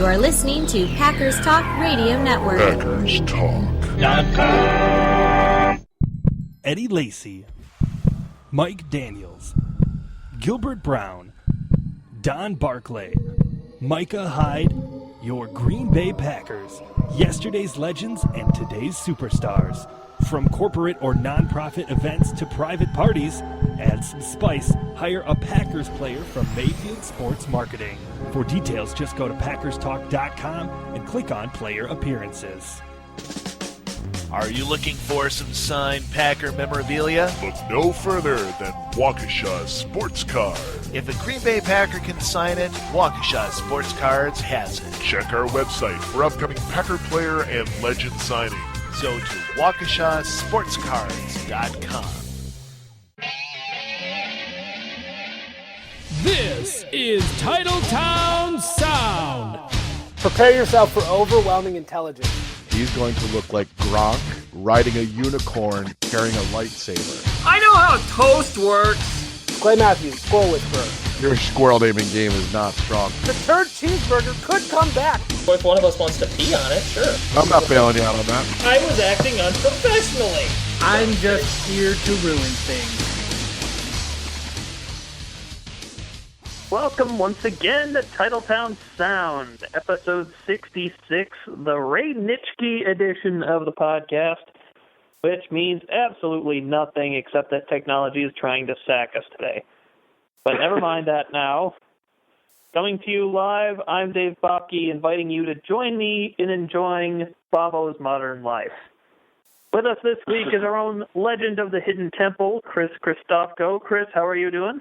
You are listening to Packers Talk Radio Network. PackersTalk.com. Eddie Lacy, Mike Daniels, Gilbert Brown, Don Barclay, Micah Hyde, your Green Bay Packers, yesterday's legends and today's superstars. From corporate or nonprofit events to private parties, add some spice, hire a Packers player from Mayfield Sports Marketing. For details, just go to PackersTalk.com and click on Player Appearances. Are you looking for some signed Packer memorabilia? Look no further than Waukesha Sports Card. If a Green Bay Packer can sign it, Waukesha Sports Cards has it. Check our website for upcoming Packer player and legend signings. Go to WaukeshaSportsCards.com. This is Titletown Sound. Prepare yourself for overwhelming intelligence. He's going to look like Gronk riding a unicorn carrying a lightsaber. I know how toast works. Clay Matthews, Squirrel Whisperer. Your squirrel naming game is not strong. The turd cheeseburger could come back. Well, if one of us wants to pee on it, sure. I'm not bailing you out on that. I was acting unprofessionally. I'm just here to ruin things. Welcome once again to Titletown Sound, episode 66, the Ray Nitschke edition of the podcast, which means absolutely nothing except that technology is trying to sack us today. But never mind that now. Coming to you live, I'm Dave Bobke, inviting you to join me in enjoying Bobbo's modern life. With us this week is our own legend of the Hidden Temple, Kristofco. Chris, how are you doing?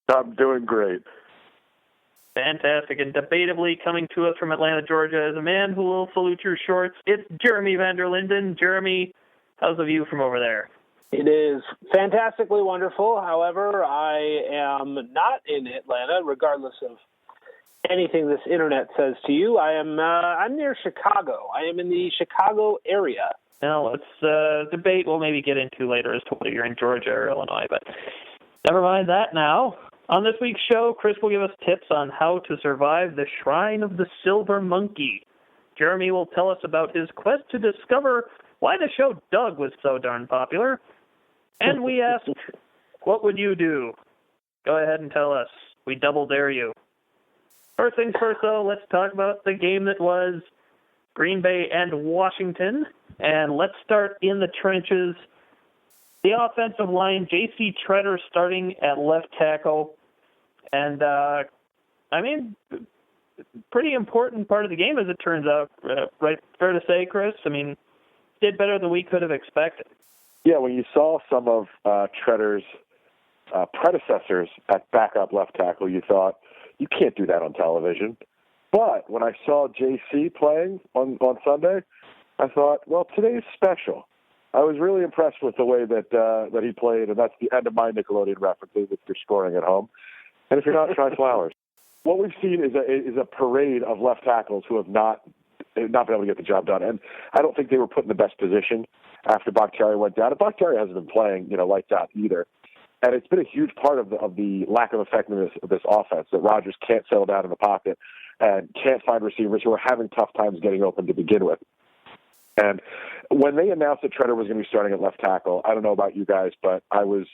I'm doing great. Fantastic. And debatably coming to us from Atlanta, Georgia, is a man who will salute your shorts. It's Jeremy VanderLinden. Jeremy, how's the view from over there? It is fantastically wonderful. However, I am not in Atlanta, regardless of anything this internet says to you. I'm near Chicago. I am in the Chicago area. Now, let's debate we'll maybe get into later as to whether you're in Georgia or Illinois, but never mind that now. On this week's show, Chris will give us tips on how to survive the Shrine of the Silver Monkey. Jeremy will tell us about his quest to discover why the show Doug was so darn popular. And we ask, what would you do? Go ahead and tell us. We double dare you. First things first, though, let's talk about the game that was Green Bay and Washington. And let's start in the trenches. The offensive line, J.C. Tretter starting at left tackle. And, pretty important part of the game as it turns out, right? Fair to say, Chris? Did better than we could have expected. Yeah, when you saw some of Tretter's predecessors at backup left tackle, you thought, you can't do that on television. But when I saw J.C. playing on Sunday, I thought, well, today's special. I was really impressed with the way that he played, and that's the end of my Nickelodeon references if you're scoring at home. And if you're not, try flowers. What we've seen is a parade of left tackles who have not been able to get the job done. And I don't think they were put in the best position after Bakhtiari went down. And Bakhtiari hasn't been playing, lights out either. And it's been a huge part of the lack of effectiveness of this offense, that Rodgers can't settle down in the pocket and can't find receivers who are having tough times getting open to begin with. And when they announced that Tretter was going to be starting at left tackle, I don't know about you guys, but I was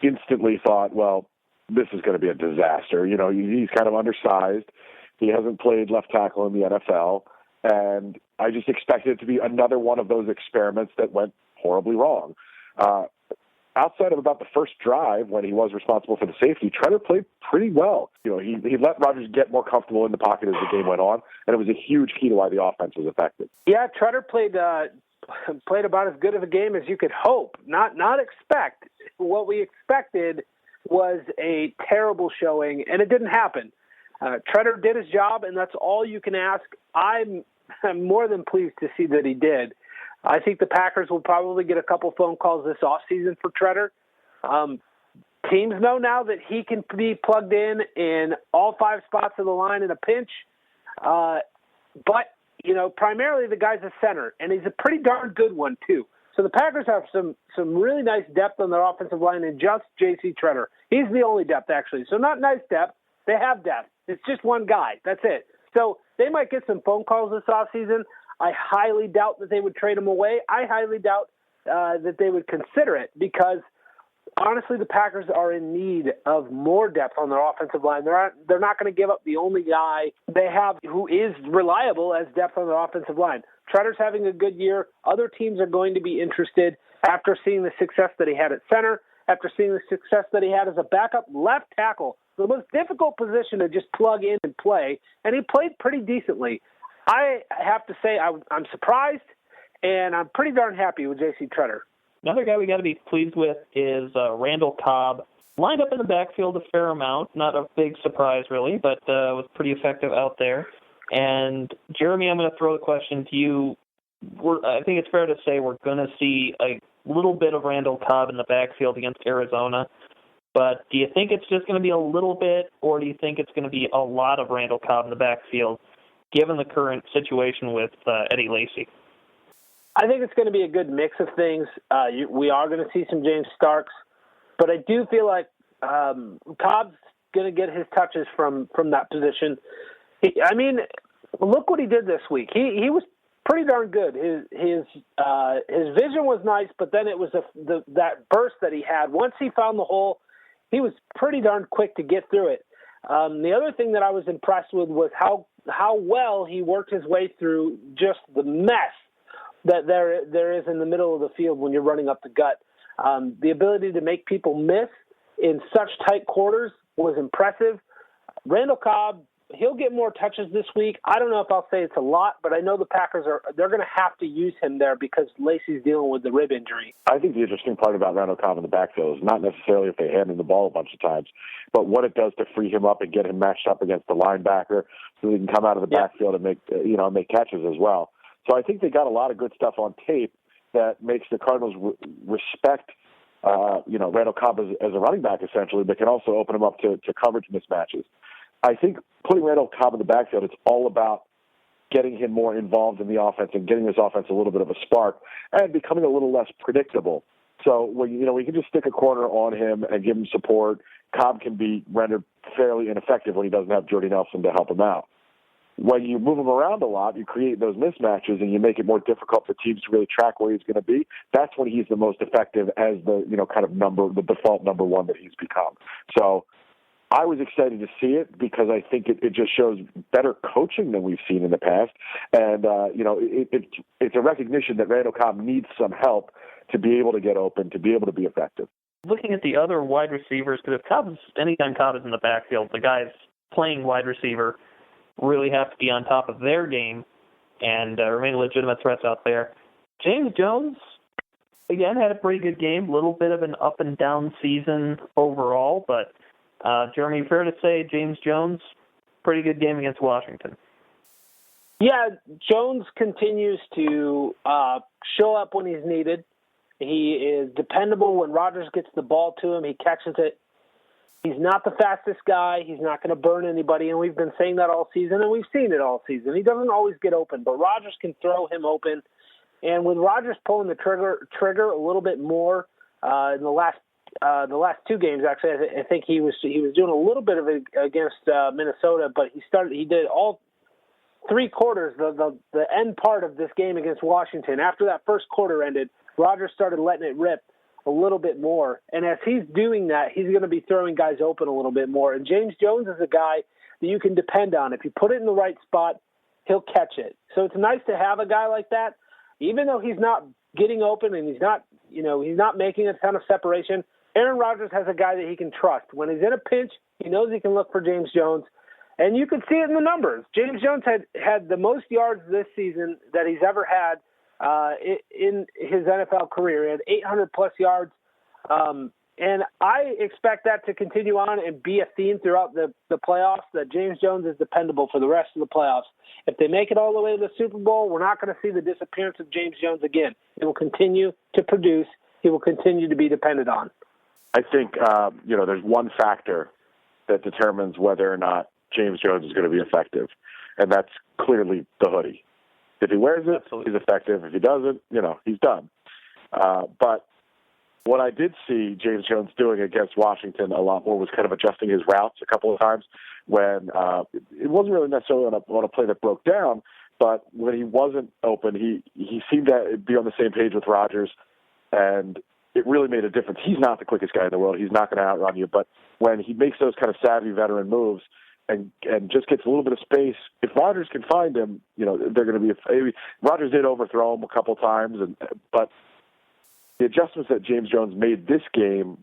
instantly thought, well, this is going to be a disaster. He's kind of undersized. He hasn't played left tackle in the NFL. And I just expected it to be another one of those experiments that went horribly wrong. Outside of about the first drive, when he was responsible for the safety, Tretter played pretty well. He let Rodgers get more comfortable in the pocket as the game went on, and it was a huge key to why the offense was effective. Yeah, Tretter played about as good of a game as you could hope, not expect. What we expected was a terrible showing, and it didn't happen. Tretter did his job, and that's all you can ask. I'm more than pleased to see that he did. I think the Packers will probably get a couple phone calls this offseason for Tretter. Teams know now that he can be plugged in all five spots of the line in a pinch. But, primarily the guy's a center, and he's a pretty darn good one, too. So the Packers have some really nice depth on their offensive line in just J.C. Tretter. He's the only depth, actually. So not nice depth. They have depth. It's just one guy. That's it. So they might get some phone calls this offseason. I highly doubt that they would trade him away. I highly doubt that they would consider it because, honestly, the Packers are in need of more depth on their offensive line. They're not going to give up the only guy they have who is reliable as depth on their offensive line. Tretter's having a good year. Other teams are going to be interested after seeing the success that he had at center, after seeing the success that he had as a backup left tackle, the most difficult position to just plug in and play, and he played pretty decently. I have to say I'm surprised, and I'm pretty darn happy with J.C. Tretter. Another guy we got to be pleased with is Randall Cobb. Lined up in the backfield a fair amount, not a big surprise really, but was pretty effective out there. And Jeremy, I'm going to throw the question to you. I think it's fair to say we're going to see a little bit of Randall Cobb in the backfield against Arizona. But do you think it's just going to be a little bit, or do you think it's going to be a lot of Randall Cobb in the backfield, given the current situation with Eddie Lacy? I think it's going to be a good mix of things. We are going to see some James Starks, but I do feel like Cobb's going to get his touches from that position. Look what he did this week. He was pretty darn good. His vision was nice, but then it was that burst that he had. Once he found the hole, he was pretty darn quick to get through it. The other thing that I was impressed with was how well he worked his way through just the mess that there is in the middle of the field when you're running up the gut. The ability to make people miss in such tight quarters was impressive. Randall Cobb, he'll get more touches this week. I don't know if I'll say it's a lot, but I know the Packers they're going to have to use him there because Lacy's dealing with the rib injury. I think the interesting part about Randall Cobb in the backfield is not necessarily if they hand him the ball a bunch of times, but what it does to free him up and get him matched up against the linebacker so he can come out of the backfield and make catches as well. So I think they got a lot of good stuff on tape that makes the Cardinals respect Randall Cobb as a running back essentially, but can also open him up to coverage mismatches. I think putting Randall Cobb in the backfield, it's all about getting him more involved in the offense and getting this offense a little bit of a spark and becoming a little less predictable. So we can just stick a corner on him and give him support. Cobb can be rendered fairly ineffective when he doesn't have Jordy Nelson to help him out. When you move him around a lot, you create those mismatches and you make it more difficult for teams to really track where he's going to be. That's when he's the most effective as the the default number one that he's become. So I was excited to see it because I think it just shows better coaching than we've seen in the past. And, it's a recognition that Randall Cobb needs some help to be able to get open, to be able to be effective. Looking at the other wide receivers, because anytime Cobb is in the backfield, the guys playing wide receiver really have to be on top of their game and remain legitimate threats out there. James Jones, again, had a pretty good game, a little bit of an up and down season overall, but Jeremy, fair to say James Jones, pretty good game against Washington. Yeah, Jones continues to show up when he's needed. He is dependable when Rodgers gets the ball to him. He catches it. He's not the fastest guy. He's not going to burn anybody, and we've been saying that all season, and we've seen it all season. He doesn't always get open, but Rodgers can throw him open. And with Rodgers pulling the trigger a little bit more in the last two games, actually, I think he was doing a little bit of it against Minnesota, but he did all three quarters, the end part of this game against Washington. After that first quarter ended, Rodgers started letting it rip a little bit more. And as he's doing that, he's going to be throwing guys open a little bit more. And James Jones is a guy that you can depend on. If you put it in the right spot, he'll catch it. So it's nice to have a guy like that, even though he's not getting open and he's not making a ton of separation. Aaron Rodgers has a guy that he can trust. When he's in a pinch, he knows he can look for James Jones. And you can see it in the numbers. James Jones had the most yards this season that he's ever had in his NFL career. He had 800-plus yards. And I expect that to continue on and be a theme throughout the playoffs, that James Jones is dependable for the rest of the playoffs. If they make it all the way to the Super Bowl, we're not going to see the disappearance of James Jones again. He will continue to produce. He will continue to be depended on. I think, there's one factor that determines whether or not James Jones is going to be effective, and that's clearly the hoodie. If he wears it, He's effective. If he doesn't, he's done. But What I did see James Jones doing against Washington a lot more was kind of adjusting his routes a couple of times when it wasn't really necessarily on a play that broke down, but when he wasn't open, he seemed to be on the same page with Rodgers, and it really made a difference. He's not the quickest guy in the world. He's not going to outrun you, but when he makes those kind of savvy veteran moves and just gets a little bit of space, if Rodgers can find him, they're going to be. Rodgers did overthrow him a couple times, but the adjustments that James Jones made this game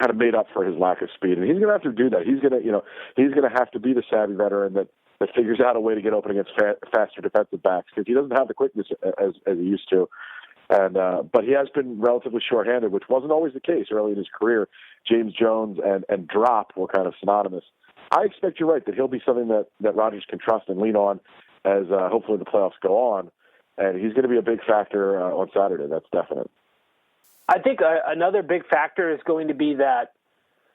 kind of made up for his lack of speed, and he's going to have to do that. He's going to have to be the savvy veteran that figures out a way to get open against faster defensive backs, because he doesn't have the quickness as he used to. And but he has been relatively shorthanded, which wasn't always the case early in his career. James Jones and drop were kind of synonymous. I expect you're right that he'll be something that Rodgers can trust and lean on as hopefully the playoffs go on, and he's going to be a big factor on Saturday. That's definite. I think another big factor is going to be that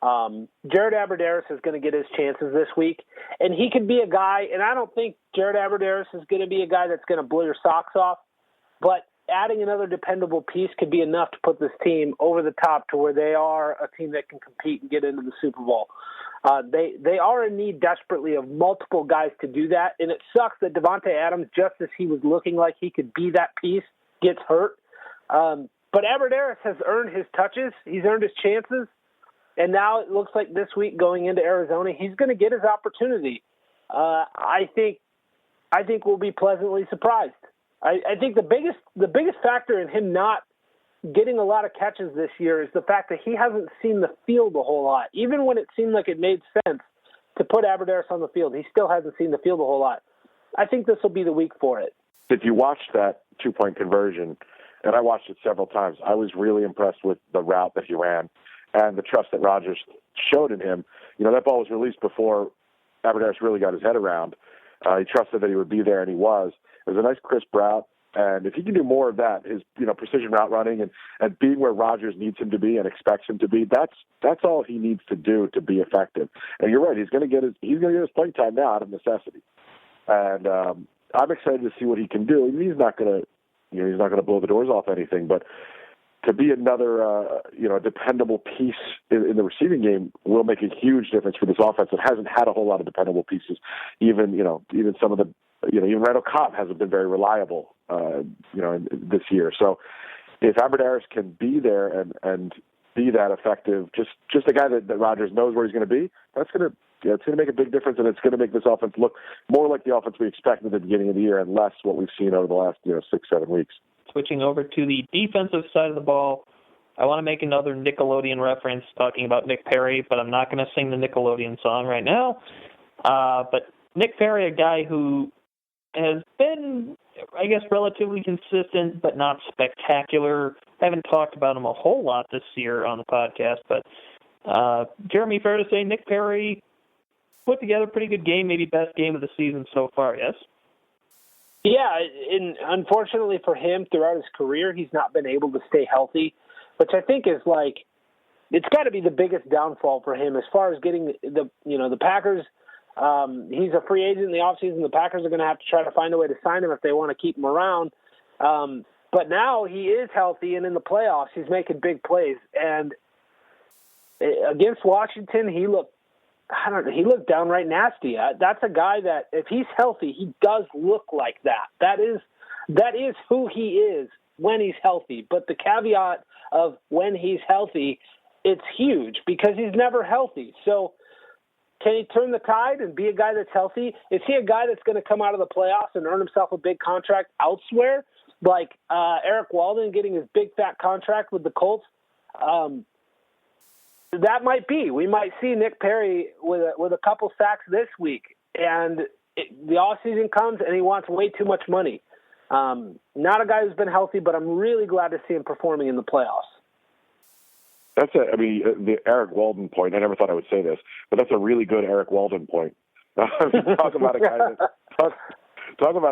Jared Abbrederis is going to get his chances this week, and he could be a guy, and I don't think Jared Abbrederis is going to be a guy that's going to blow your socks off, but adding another dependable piece could be enough to put this team over the top to where they are a team that can compete and get into the Super Bowl. They are in need desperately of multiple guys to do that, and it sucks that Devontae Adams, just as he was looking like he could be that piece, gets hurt. But Abbrederis has earned his touches. He's earned his chances. And now it looks like this week going into Arizona, he's going to get his opportunity. I think we'll be pleasantly surprised. I think the biggest factor in him not getting a lot of catches this year is the fact that he hasn't seen the field a whole lot. Even when it seemed like it made sense to put Abbrederis on the field, he still hasn't seen the field a whole lot. I think this will be the week for it. If you watch that 2-point conversion, and I watched it several times, I was really impressed with the route that he ran and the trust that Rodgers showed in him. That ball was released before Abbrederis really got his head around. He trusted that he would be there, and he was. It was a nice, crisp route, and if he can do more of that, his precision route running and being where Rodgers needs him to be and expects him to be, that's all he needs to do to be effective. And you're right, he's going to get his playing time now out of necessity. And I'm excited to see what he can do. He's not going to blow the doors off anything, but to be another, dependable piece in the receiving game will make a huge difference for this offense that hasn't had a whole lot of dependable pieces. Even some of the, even Randall Cobb hasn't been very reliable, this year. So if Abbrederis can be there and be that effective, just a guy that Rodgers knows where he's going to be, it's going to make a big difference, and it's going to make this offense look more like the offense we expected at the beginning of the year and less what we've seen over the last 6-7 weeks. Switching over to the defensive side of the ball, I want to make another Nickelodeon reference talking about Nick Perry, but I'm not going to sing the Nickelodeon song right now. But Nick Perry, a guy who has been, I guess, relatively consistent, but not spectacular. I haven't talked about him a whole lot this year on the podcast, but Jeremy, fair to say Nick Perry put together a pretty good game, maybe best game of the season so far, yes? Yeah, and unfortunately for him, throughout his career, he's not been able to stay healthy, which I think is it's got to be the biggest downfall for him as far as getting the Packers. He's a free agent in the offseason. The Packers are going to have to try to find a way to sign him if they want to keep him around. But now he is healthy, and in the playoffs, he's making big plays. And against Washington, he looked downright nasty. That's a guy that, if he's healthy, he does look like that. That is who he is when he's healthy. But the caveat of when he's healthy, it's huge because he's never healthy. So can he turn the tide and be a guy that's healthy? Is he a guy that's going to come out of the playoffs and earn himself a big contract elsewhere, like Eric Walden getting his big fat contract with the Colts? That might be. We might see Nick Perry with a couple sacks this week, and the offseason comes and he wants way too much money. Not a guy who's been healthy, but I'm really glad to see him performing in the playoffs. The Eric Walden point, I never thought I would say this, but that's a really good Eric Walden point. Talk about a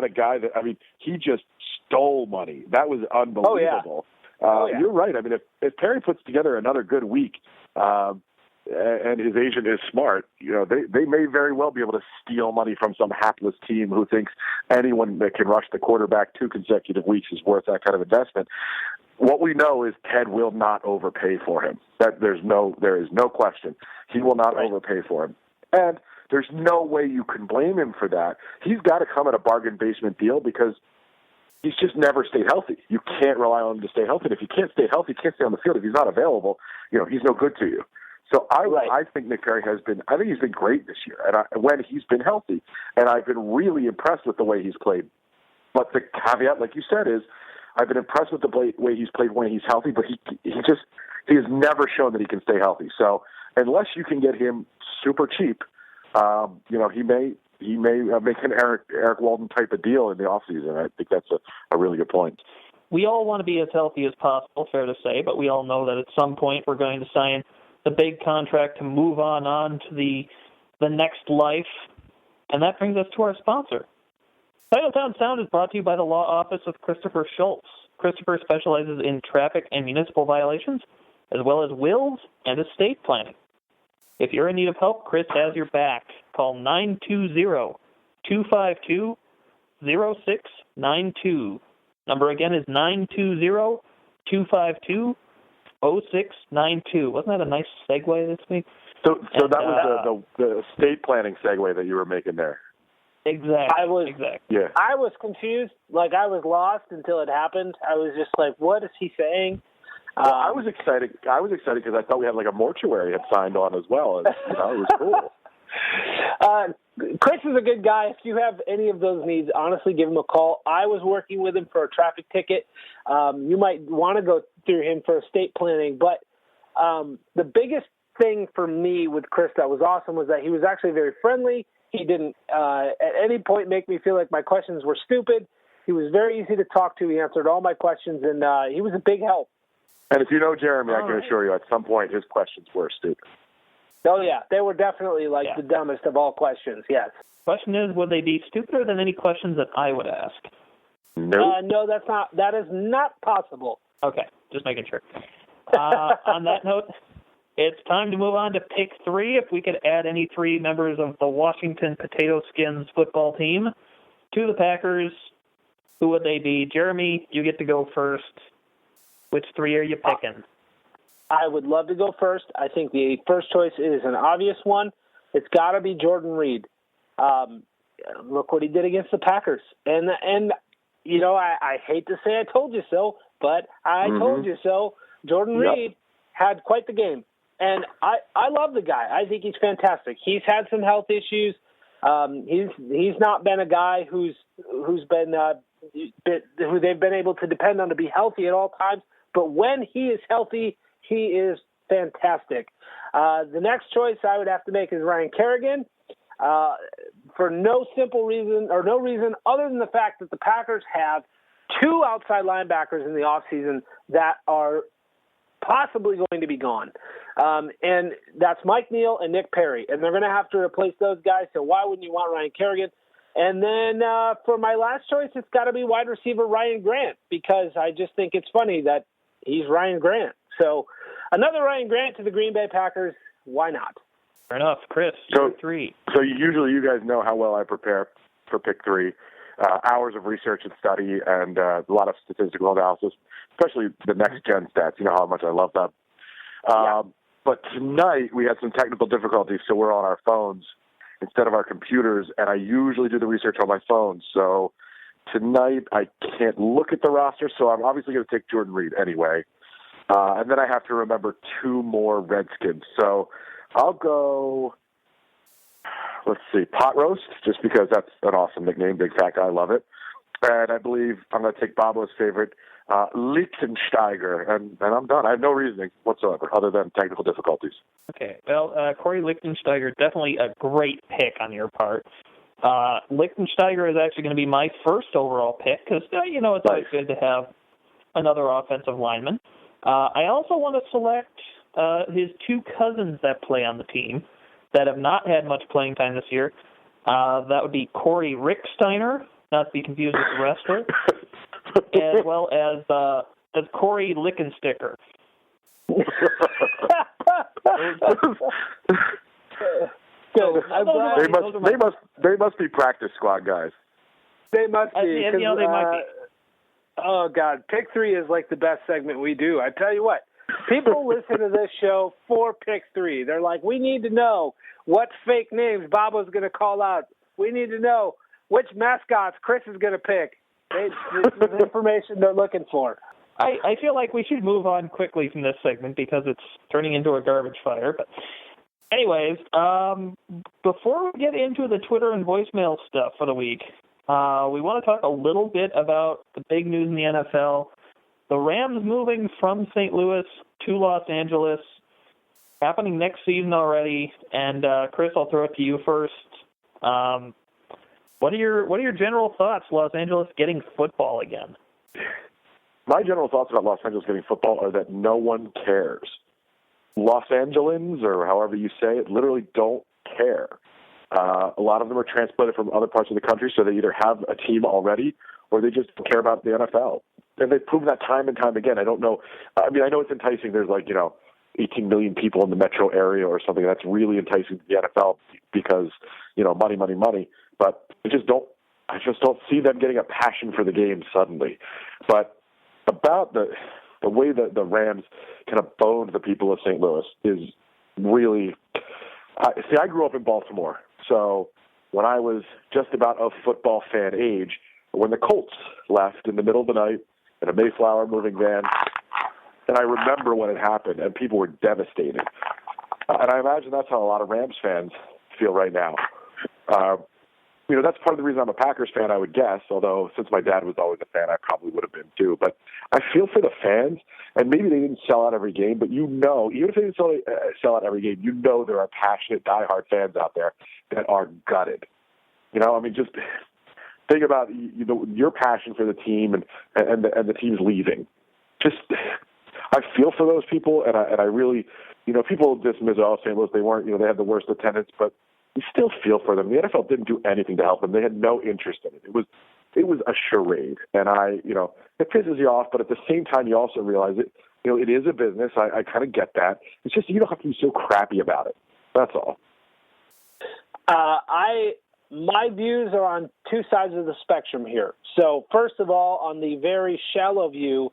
guy that he just stole money. That was unbelievable. Oh, yeah. You're right. If Perry puts together another good week, and his agent is smart, they may very well be able to steal money from some hapless team who thinks anyone that can rush the quarterback 2 consecutive weeks is worth that kind of investment. what we know is Ted will not overpay for him. There is no question. He will not overpay for him. And there's no way you can blame him for that. He's got to come at a bargain basement deal because he's just never stayed healthy. You can't rely on him to stay healthy. And if you can't stay healthy, you can't stay on the field. If he's not available, he's no good to you. So I think Nick Perry he's been great this year, and when he's been healthy, and I've been really impressed with the way he's played. But the caveat, like you said, is I've been impressed with the way he's played when he's healthy, but he has never shown that he can stay healthy. So unless you can get him super cheap, he may make an Eric Walden type of deal in the offseason. I think that's a really good point. We all want to be as healthy as possible, fair to say, but we all know that at some point we're going to sign the big contract to move on to the next life. And that brings us to our sponsor. Titletown Sound is brought to you by the law office of Christopher Schultz. Christopher specializes in traffic and municipal violations, as well as wills and estate planning. If you're in need of help, Chris has your back. Call 920-252-0692. Number again is 920-252-0692. Wasn't that a nice segue this week? So that was the estate planning segue that you were making there. Exactly. Yeah. I was confused. Like, I was lost until it happened. I was just like, what is he saying? Well, I was excited. Because I thought we had like a mortuary had signed on as well. And, it was cool. Chris is a good guy. If you have any of those needs, honestly, give him a call. I was working with him for a traffic ticket. You might want to go through him for estate planning. But the biggest thing for me with Chris that was awesome was that he was actually very friendly. He didn't at any point make me feel like my questions were stupid. He was very easy to talk to. He answered all my questions, and he was a big help. And if you know Jeremy, I can assure you at some point his questions were stupid. Oh, yeah. They were definitely the dumbest of all questions, yes. Question is, would they be stupider than any questions that I would ask? No. No, that is not possible. Okay, just making sure. On that note, it's time to move on to pick 3. If we could add any 3 members of the Washington Potato Skins football team to the Packers, who would they be? Jeremy, you get to go first. Which 3 are you picking? I would love to go first. I think the first choice is an obvious one. It's got to be Jordan Reed. Look what he did against the Packers. And I hate to say I told you so, but I told you so. Jordan Reed had quite the game. And I love the guy. I think he's fantastic. He's had some health issues. He's not been a guy who's been who they've been able to depend on to be healthy at all times. But when he is healthy, he is fantastic. The next choice I would have to make is Ryan Kerrigan for no simple reason or no reason other than the fact that the Packers have 2 outside linebackers in the offseason that are possibly going to be gone. And that's Mike Neal and Nick Perry. And they're going to have to replace those guys, so why wouldn't you want Ryan Kerrigan? And then for my last choice, it's got to be wide receiver Ryan Grant, because I just think it's funny that he's Ryan Grant. So another Ryan Grant to the Green Bay Packers. Why not? Fair enough. Chris, pick 3. So usually you guys know how well I prepare for pick 3. Hours of research and study and a lot of statistical analysis, especially the next-gen stats. You know how much I love them. But tonight we had some technical difficulties, so we're on our phones instead of our computers, and I usually do the research on my phone. So tonight I can't look at the roster, so I'm obviously going to take Jordan Reed anyway. And then I have to remember 2 more Redskins. So I'll go, let's see, Pot Roast, just because that's an awesome nickname, big fat guy, I love it. And I believe I'm going to take Bobbo's favorite, Lichtensteiger, and I'm done. I have no reasoning whatsoever other than technical difficulties. Okay, well, Corey Lichtensteiger, definitely a great pick on your part. Lichtensteiger is actually going to be my first overall pick because, it's always good to have another offensive lineman. I also want to select his 2 cousins that play on the team that have not had much playing time this year. That would be Corey Ricksteiner, not to be confused with the wrestler, as well as Corey Lickensticker. They must be practice squad guys. They must be. They might be. Oh, God. Pick 3 is like the best segment we do. I tell you what, people listen to this show for Pick 3. They're like, we need to know what fake names Bobbo's going to call out. We need to know which mascots Chris is going to pick. This is the information they're looking for. I feel like we should move on quickly from this segment because it's turning into a garbage fire. But anyways, before we get into the Twitter and voicemail stuff for the week, we want to talk a little bit about the big news in the NFL. The Rams moving from St. Louis to Los Angeles, happening next season already. And Chris, I'll throw it to you first. What are your general thoughts? Los Angeles getting football again. My general thoughts about Los Angeles getting football are that no one cares. Los Angelans, or however you say it, literally don't care. A lot of them are transplanted from other parts of the country, so they either have a team already or they just don't care about the NFL. And they've proven that time and time again. I don't know. I mean, I know it's enticing. There's 18 million people in the metro area or something. That's really enticing to the NFL because, money, money, money. But I just don't see them getting a passion for the game suddenly. But about the way that the Rams kind of boned the people of St. Louis is really I grew up in Baltimore. So when I was just about of football fan age, when the Colts left in the middle of the night in a Mayflower moving van, and I remember when it happened, and people were devastated. And I imagine that's how a lot of Rams fans feel right now. That's part of the reason I'm a Packers fan, I would guess, although since my dad was always a fan, I probably would have been too. But I feel for the fans, and maybe they didn't sell out every game, but even if they didn't sell out every game, there are passionate, diehard fans out there that are gutted. Just think about your passion for the team and the team's leaving. Just, I feel for those people, and I really, people dismiss St. Louis, they weren't, they had the worst attendance, but you still feel for them. The NFL didn't do anything to help them. They had no interest in it. It was a charade, and it pisses you off. But at the same time, you also realize it. It is a business. I kind of get that. It's just you don't have to be so crappy about it. That's all. My views are on two sides of the spectrum here. So first of all, on the very shallow view,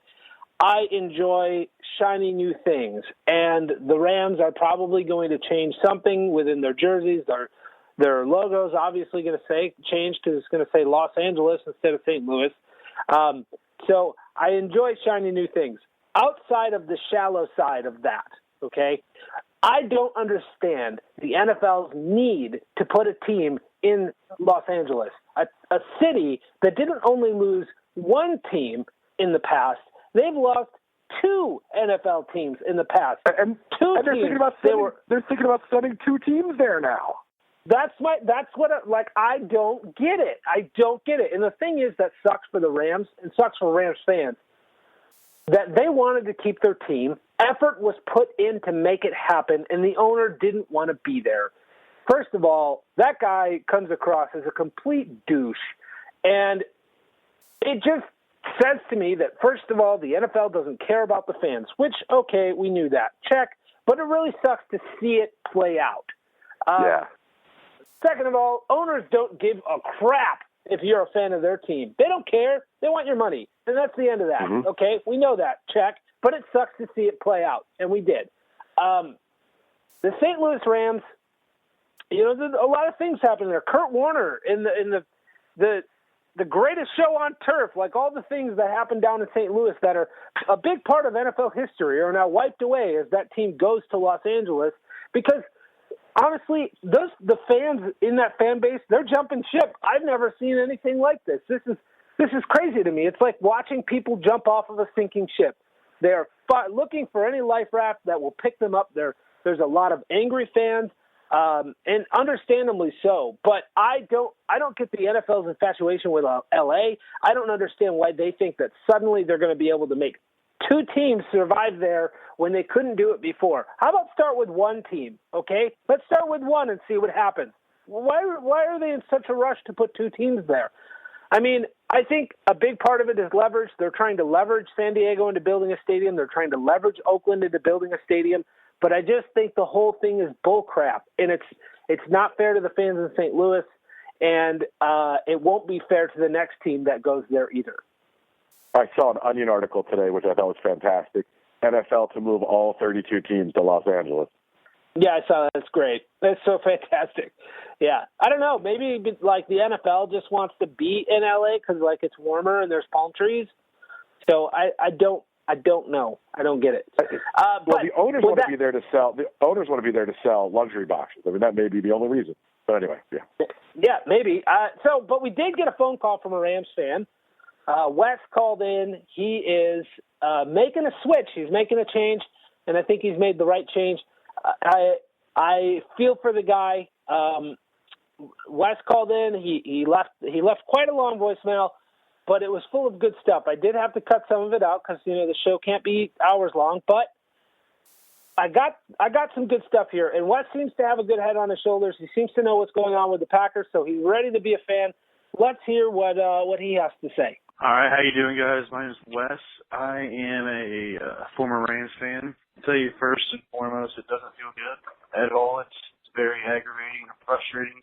I enjoy shiny new things, and the Rams are probably going to change something within their jerseys. Their logo's obviously going to change because it's going to say Los Angeles instead of St. Louis. So I enjoy shiny new things. Outside of the shallow side of that, okay, I don't understand the NFL's need to put a team in Los Angeles, a city that didn't only lose one team in the past. They've lost two NFL teams in the past. And they're thinking about sending two teams there now. I don't get it. And the thing is that sucks for the Rams and sucks for Rams fans that they wanted to keep their team. Effort was put in to make it happen, and the owner didn't want to be there. First of all, that guy comes across as a complete douche, and it just says to me that, first of all, the NFL doesn't care about the fans, which, okay, we knew that. Check. But it really sucks to see it play out. Yeah. Second of all, owners don't give a crap if you're a fan of their team. They don't care. They want your money. And that's the end of that. Mm-hmm. Okay? We know that. Check. But it sucks to see it play out. And we did. The St. Louis Rams, there's a lot of things happening there. Kurt Warner in the greatest show on turf, like all the things that happened down in St. Louis that are a big part of NFL history are now wiped away as that team goes to Los Angeles because, honestly, the fans in that fan base, they're jumping ship. I've never seen anything like this. This is crazy to me. It's like watching people jump off of a sinking ship. They're looking for any life raft that will pick them up. There's a lot of angry fans. And understandably so, but I don't get the NFL's infatuation with LA. I don't understand why they think that suddenly they're going to be able to make two teams survive there when they couldn't do it before. How about start with one team, okay? Let's start with one and see what happens. Why are they in such a rush to put two teams there? I mean, I think a big part of it is leverage. They're trying to leverage San Diego into building a stadium. They're trying to leverage Oakland into building a stadium. But I just think the whole thing is bullcrap, and it's not fair to the fans in St. Louis, and it won't be fair to the next team that goes there either. I saw an Onion article today, which I thought was fantastic. NFL to move all 32 teams to Los Angeles. Yeah, I saw that. That's great. That's so fantastic. Yeah. I don't know. Maybe like the NFL just wants to be in LA because like it's warmer and there's palm trees. So I don't know. I don't get it. Well, the owners want to be there to sell. The owners want to be there to sell luxury boxes. I mean, that may be the only reason. But anyway, yeah. Yeah, maybe. But we did get a phone call from a Rams fan. Wes called in. He is making a switch. He's making a change, and I think he's made the right change. I feel for the guy. Wes called in. He left quite a long voicemail, but it was full of good stuff. I did have to cut some of it out because the show can't be hours long. But I got some good stuff here, and Wes seems to have a good head on his shoulders. He seems to know what's going on with the Packers, so he's ready to be a fan. Let's hear what he has to say. All right, how you doing, guys? My name is Wes. I am a former Rams fan. I'll tell you first and foremost, it doesn't feel good at all. It's very aggravating and frustrating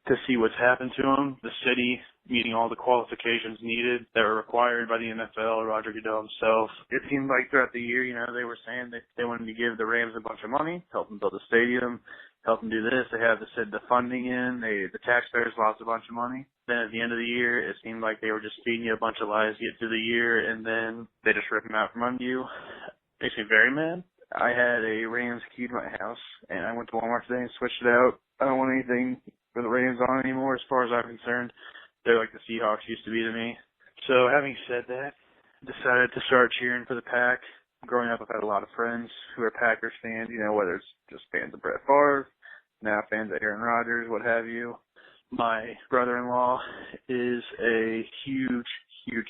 to see what's happened to them. The city meeting all the qualifications needed that were required by the NFL, Roger Goodell himself. It seemed like throughout the year, they were saying that they wanted to give the Rams a bunch of money, help them build a stadium, help them do this. They have the funding in. The taxpayers lost a bunch of money. Then at the end of the year, it seemed like they were just feeding you a bunch of lies to get through the year, and then they just rip them out from under you. Makes me very mad. I had a Rams key to my house, and I went to Walmart today and switched it out. I don't want anything with the Rams on anymore as far as I'm concerned. They're like the Seahawks used to be to me. So having said that, decided to start cheering for the Pack. Growing up, I've had a lot of friends who are Packers fans, whether it's just fans of Brett Favre, now fans of Aaron Rodgers, what have you. My brother-in-law is a huge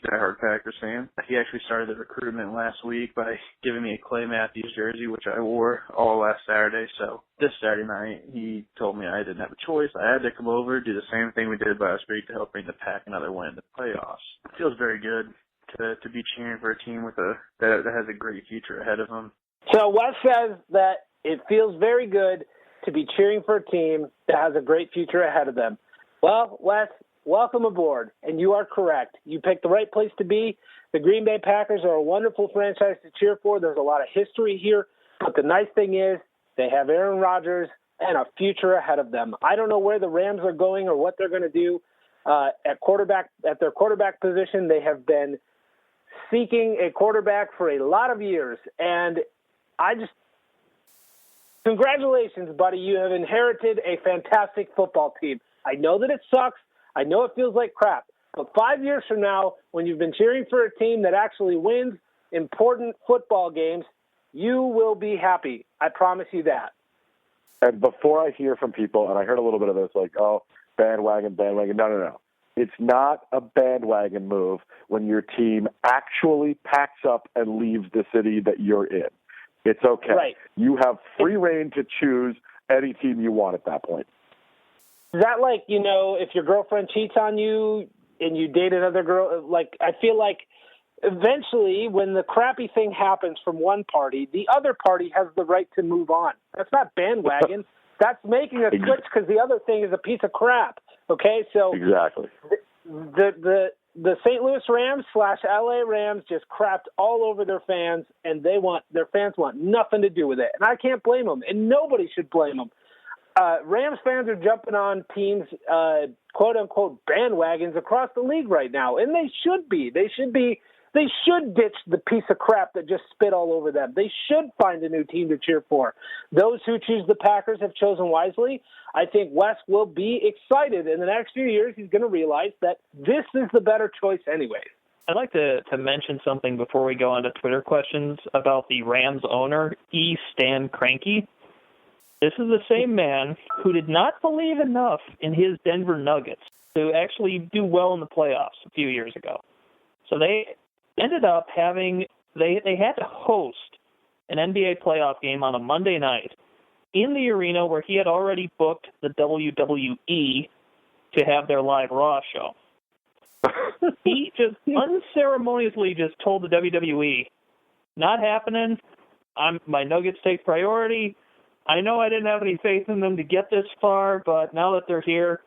diehard Packers fan. He actually started the recruitment last week by giving me a Clay Matthews jersey, which I wore all last Saturday. So this Saturday night, he told me I didn't have a choice. I had to come over, do the same thing we did last week to help bring the Pack another win in the playoffs. It feels very good to be cheering for a team that has a great future ahead of them. So Wes says that it feels very good to be cheering for a team that has a great future ahead of them. Well, Wes, welcome aboard, and you are correct. You picked the right place to be. The Green Bay Packers are a wonderful franchise to cheer for. There's a lot of history here, but the nice thing is they have Aaron Rodgers and a future ahead of them. I don't know where the Rams are going or what they're going to do at their quarterback position. They have been seeking a quarterback for a lot of years, and congratulations, buddy. You have inherited a fantastic football team. I know that it sucks. I know it feels like crap. But 5 years from now, when you've been cheering for a team that actually wins important football games, you will be happy. I promise you that. And before I hear from people, and I heard a little bit of this, like, oh, bandwagon. No. It's not a bandwagon move when your team actually packs up and leaves the city that you're in. It's okay. Right. You have free reign to choose any team you want at that point. Is that like, if your girlfriend cheats on you and you date another girl, like, I feel like eventually when the crappy thing happens from one party, the other party has the right to move on. That's not bandwagon. That's making a switch because the other thing is a piece of crap. Okay, so exactly. The St. Louis Rams / LA Rams just crapped all over their fans, and their fans want nothing to do with it. And I can't blame them, and nobody should blame them. Rams fans are jumping on teams, quote unquote, bandwagons across the league right now, and they should be. They should ditch the piece of crap that just spit all over them. They should find a new team to cheer for. Those who choose the Packers have chosen wisely. I think Wes will be excited. In the next few years, he's going to realize that this is the better choice anyways. I'd like to mention something before we go on to Twitter questions about the Rams owner, Stan Kroenke. This is the same man who did not believe enough in his Denver Nuggets to actually do well in the playoffs a few years ago. So they ended up they had to host an NBA playoff game on a Monday night in the arena where he had already booked the WWE to have their live Raw show. He just unceremoniously just told the WWE, not happening, my Nuggets take priority. I know I didn't have any faith in them to get this far, but now that they're here,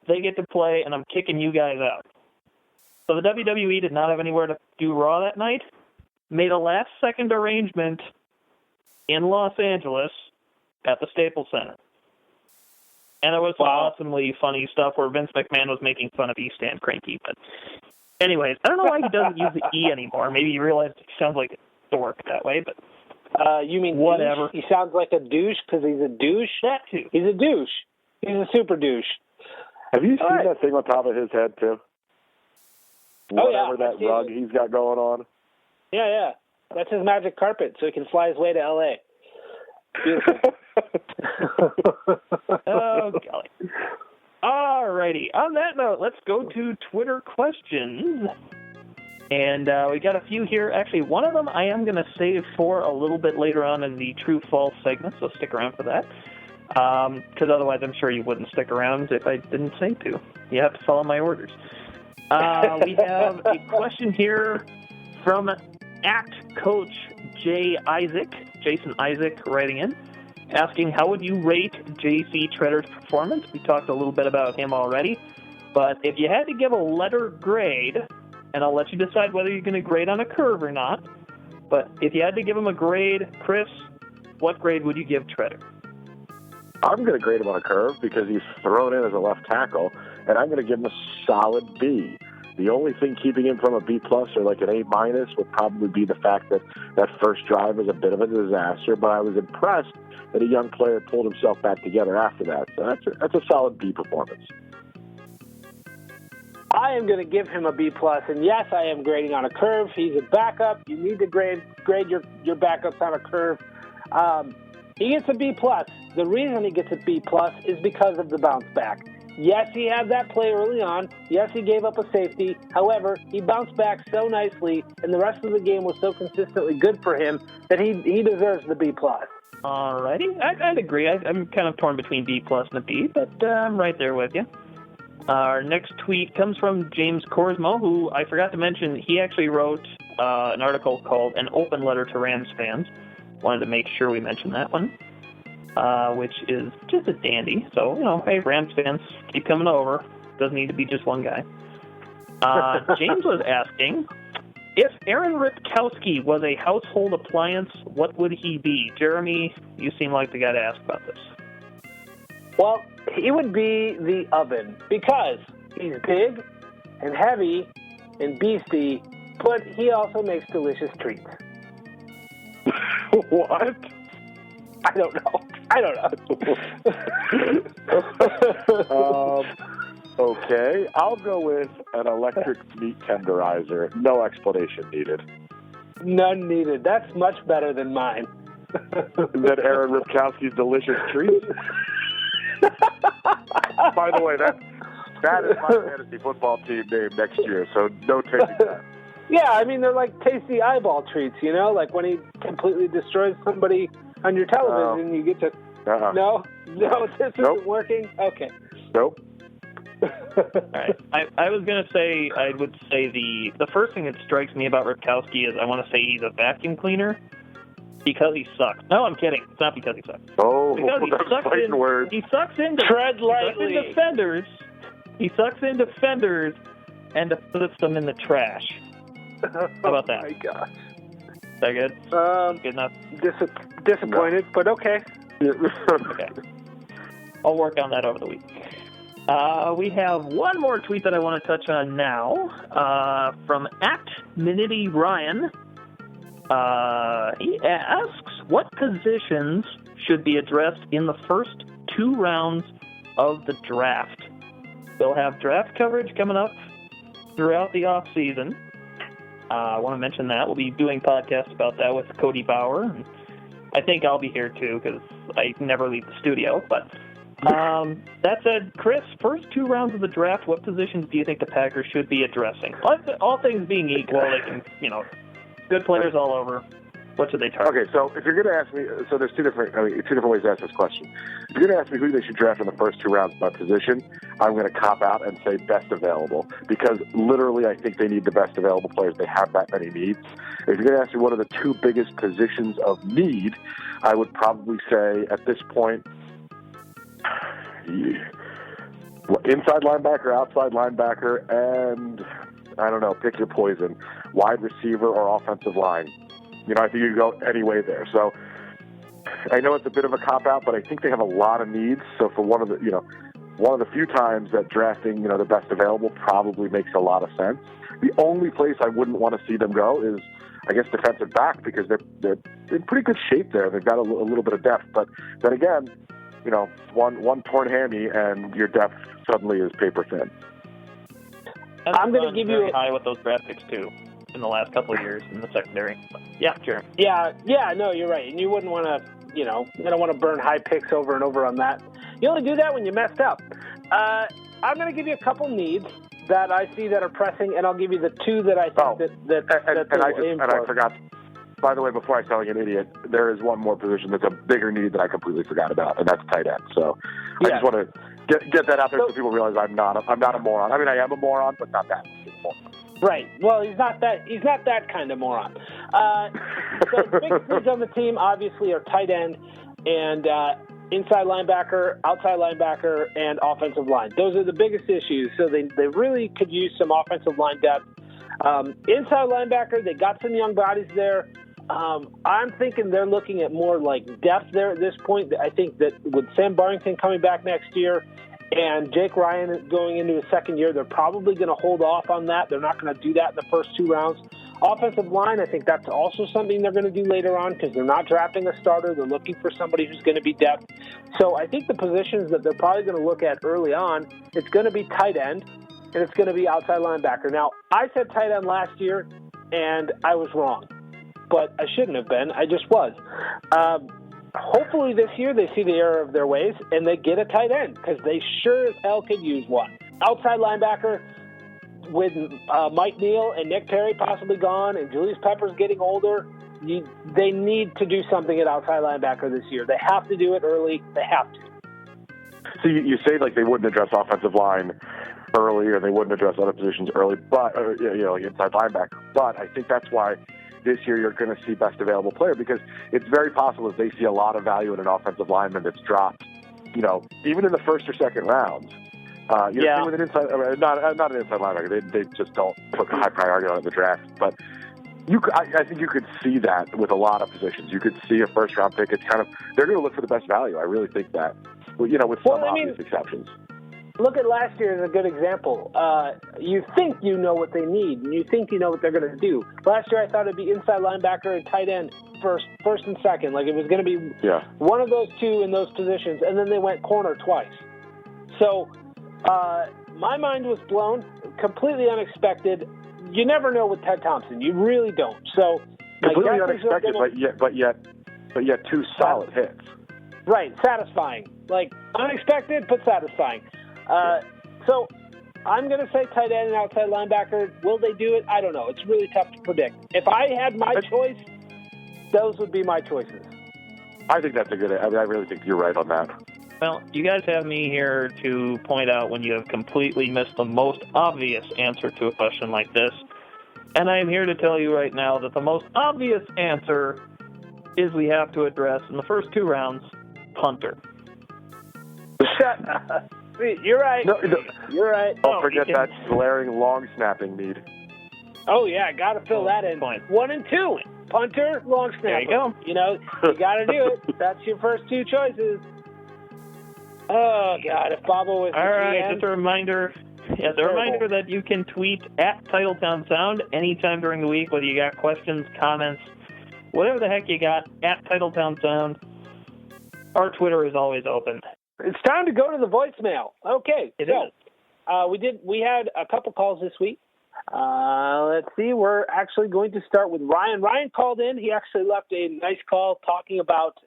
they get to play, and I'm kicking you guys out. So the WWE did not have anywhere to do Raw that night, made a last-second arrangement in Los Angeles at the Staples Center. And it was some awesomely funny stuff where Vince McMahon was making fun of East Stand Cranky. But anyways, I don't know why he doesn't use the E anymore. Maybe he realized it sounds like a dork that way, but you mean whatever. Douche? He sounds like a douche because he's a douche? That too. He's a douche. He's a super douche. Have you seen that thing on top of his head, too? Whatever that rug he's got going on. Yeah. That's his magic carpet, so he can fly his way to L.A. Beautiful. Oh, golly. All righty. On that note, let's go to Twitter questions. And we got a few here. Actually, one of them I am going to save for a little bit later on in the true-false segment, so stick around for that. Because otherwise I'm sure you wouldn't stick around if I didn't say to. You have to follow my orders. We have a question here from @Coach Jason Isaac writing in, asking how would you rate J.C. Treader's performance? We talked a little bit about him already, but if you had to give a letter grade, and I'll let you decide whether you're going to grade on a curve or not, but if you had to give him a grade, Chris, what grade would you give Treader? I'm going to grade him on a curve because he's thrown in as a left tackle, and I'm going to give him a solid B. The only thing keeping him from a B+ or like an A- would probably be the fact that that first drive was a bit of a disaster, but I was impressed that a young player pulled himself back together after that. So that's a solid B performance. I am going to give him a B+, and yes, I am grading on a curve. He's a backup. You need to grade your backups on a curve. He gets a B+. The reason he gets a B+ is because of the bounce back. Yes, he had that play early on. Yes, he gave up a safety. However, he bounced back so nicely, and the rest of the game was so consistently good for him that he deserves the B+. Alrighty, I'd agree. I'm kind of torn between B+ and a B, but I'm right there with you. Our next tweet comes from James Korsmo, who I forgot to mention. He actually wrote an article called "An Open Letter to Rams Fans." Wanted to make sure we mentioned that one, which is just a dandy. So, hey, Rams fans, keep coming over. Doesn't need to be just one guy. James was asking, if Aaron Ripkowski was a household appliance, what would he be? Jeremy, you seem like the guy to ask about this. Well, he would be the oven because he's big and heavy and beastie, but he also makes delicious treats. What? I don't know. Okay, I'll go with an electric meat tenderizer. No explanation needed. None needed. That's much better than mine. Than Aaron Ripkowski's delicious treats? By the way, that is my fantasy football team name next year, so no taking that. Yeah, I mean, they're like tasty eyeball treats, like when he completely destroys somebody on your television, you get to... No, this isn't working? Okay. Nope. All right. I was going to say, I would say the first thing that strikes me about Ripkowski is I want to say he's a vacuum cleaner because he sucks. No, I'm kidding. It's not because he sucks. Oh, because he sucks into tread lightly. He sucks into fenders and puts them in the trash. How about that? Oh, my gosh. Is that good? Good enough? Disappointed, but okay. Okay. I'll work on that over the week. We have one more tweet that I want to touch on now from @MinityRyan. He asks, what positions should be addressed in the first 2 rounds of the draft? We'll have draft coverage coming up throughout the off-season. I want to mention that. We'll be doing podcasts about that with Cody Bauer. And I think I'll be here, too, because I never leave the studio. But that said, Chris, first 2 rounds of the draft, what positions do you think the Packers should be addressing? All things being equal, they can, good players all over. What should they target? Okay, so if you're going to ask me, so there's two different ways to ask this question. If you're going to ask me who they should draft in the first 2 rounds by position, I'm going to cop out and say best available, because literally I think they need the best available players. They have that many needs. If you're going to ask me what are the 2 biggest positions of need, I would probably say at this point, inside linebacker, outside linebacker, and I don't know, pick your poison, wide receiver or offensive line. You know, I think you can go any way there. So I know it's a bit of a cop-out, but I think they have a lot of needs. So for one of the few times that drafting, the best available probably makes a lot of sense. The only place I wouldn't want to see them go is, I guess, defensive back, because they're in pretty good shape there. They've got a little bit of depth. But then again, one torn hammy and your depth suddenly is paper thin. I'm going to give you high with those draft picks too in the last couple of years in the secondary. Yeah, sure. Yeah, no, you're right. And you wouldn't want to, you don't want to burn high picks over and over on that. You only do that when you messed up. I'm going to give you a couple needs that I see that are pressing, and I'll give you the two that I think I forgot. By the way, before I sound like an idiot, there is one more position that's a bigger need that I completely forgot about, and that's tight end. So I just want to get that out there so people realize I'm not a moron. I mean, I am a moron, but not that moron. Right. Well, he's not that kind of moron. So the big needs on the team obviously are tight end and inside linebacker, outside linebacker, and offensive line. Those are the biggest issues. So they really could use some offensive line depth. Inside linebacker, they got some young bodies there. I'm thinking they're looking at more like depth there at this point. I think that with Sam Barrington coming back next year and Jake Ryan going into his second year, they're probably going to hold off on that. They're not going to do that in the first two rounds. Offensive line, I think that's also something they're going to do later on because they're not drafting a starter. They're looking for somebody who's going to be depth. So I think the positions that they're probably going to look at early on, it's going to be tight end and it's going to be outside linebacker. Now, I said tight end last year, and I was wrong. But I shouldn't have been. I just was. Hopefully this year they see the error of their ways and they get a tight end because they sure as hell could use one. Outside linebacker, with Mike Neal and Nick Perry possibly gone and Julius Peppers getting older, they need to do something at outside linebacker this year. They have to do it early. They have to. So you say like they wouldn't address offensive line early or they wouldn't address other positions early, but inside linebacker. But I think that's why this year you're going to see best available player because it's very possible that they see a lot of value in an offensive lineman that's dropped, even in the first or second rounds. With an inside, not an inside linebacker. They just don't put high priority on it in the draft. But I think you could see that with a lot of positions. You could see a first round pick. It's kind of they're going to look for the best value. I really think that. With some obvious exceptions. Look at last year as a good example. You think you know what they need, and you think you know what they're going to do. Last year I thought it'd be inside linebacker and tight end first and second. Like it was going to be one of those two in those positions, and then they went corner twice. So my mind was blown, completely unexpected. You never know with Ted Thompson. You really don't. So completely unexpected, but yet two solid hits. Right, satisfying. Like unexpected, but satisfying. So I'm going to say tight end and outside linebacker. Will they do it? I don't know. It's really tough to predict. If I had my choice, those would be my choices. I think that's a good. I really think you're right on that. Well, you guys have me here to point out when you have completely missed the most obvious answer to a question like this. And I am here to tell you right now that the most obvious answer is we have to address in the first two rounds, punter. You're right. No, you're right. Don't forget that glaring long snapping need. Oh, yeah, got to fill that in. 1 and 2. Punter, long snapper. There you go. You got to do it. That's your first two choices. Oh, God, if Bobbo was all right, just a reminder. Yeah, the reminder that you can tweet at Titletown Sound anytime during the week, whether you got questions, comments, whatever the heck you got, at Titletown Sound. Our Twitter is always open. It's time to go to the voicemail. Okay, it is. We had a couple calls this week. Let's see. We're actually going to start with Ryan. Ryan called in. He actually left a nice call talking about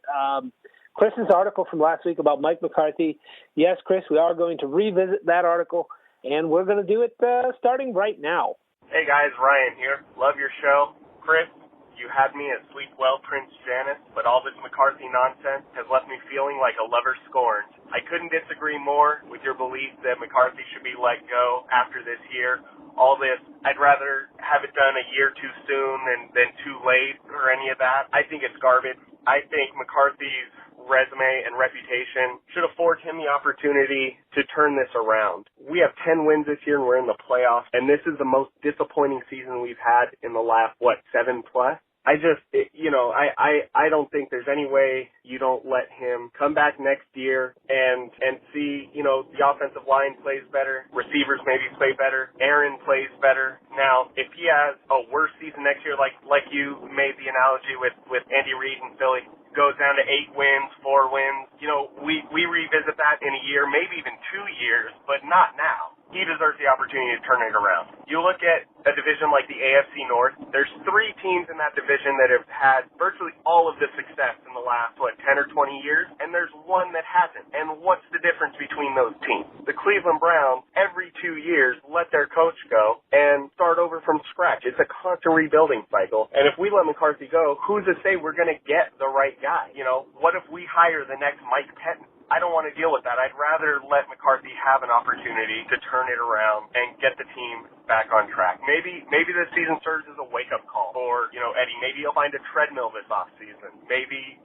Chris's article from last week about Mike McCarthy. Yes, Chris, we are going to revisit that article, and we're going to do it starting right now. Hey, guys, Ryan here. Love your show. Chris, you had me at Sleep Well, Prince Janice, but all this McCarthy nonsense has left me feeling like a lover scorned. I couldn't disagree more with your belief that McCarthy should be let go after this year. All this, I'd rather have it done a year too soon than too late or any of that. I think it's garbage. I think McCarthy's resume and reputation should afford him the opportunity to turn this around. We have 10 wins this year and we're in the playoffs, and this is the most disappointing season we've had in the last, 7 plus? I don't think there's any way you don't let him come back next year and see, the offensive line plays better, receivers maybe play better, Aaron plays better. Now, if he has a worse season next year, like you made the analogy with Andy Reid and Philly, goes down to 8 wins, 4 wins, we revisit that in a year, maybe even 2 years, but not now. He deserves the opportunity to turn it around. You look at a division like the AFC North, there's 3 teams in that division that have had virtually all of the success in the last, 10 or 20 years, and there's one that hasn't. And what's the difference between those teams? The Cleveland Browns, every 2 years, let their coach go and start over from scratch. It's a constant rebuilding cycle. And if we let McCarthy go, who's to say we're going to get the right guy? What if we hire the next Mike Pettin? I don't want to deal with that. I'd rather let McCarthy have an opportunity to turn it around and get the team back on track. Maybe this season serves as a wake-up call for, Eddie. Maybe he'll find a treadmill this offseason. Maybe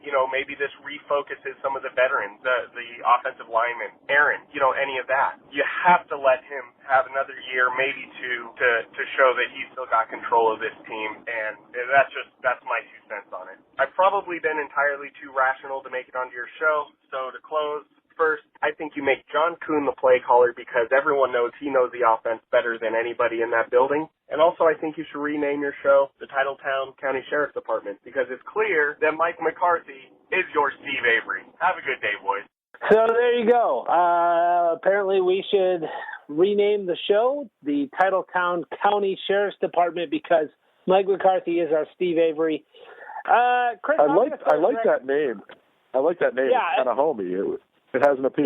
this refocuses some of the veterans, the offensive linemen, Aaron, any of that. You have to let him have another year, maybe 2, to show that he's still got control of this team, and that's my 2 cents on it. I've probably been entirely too rational to make it onto your show, so to close, first, I think you make John Kuhn the play caller because everyone knows he knows the offense better than anybody in that building. And also, I think you should rename your show the Titletown County Sheriff's Department because it's clear that Mike McCarthy is your Steve Avery. Have a good day, boys. So there you go. Apparently we should rename the show the Titletown County Sheriff's Department because Mike McCarthy is our Steve Avery. Chris, I like that name. I like that name. Yeah, it's kind of homey. It has an appeal.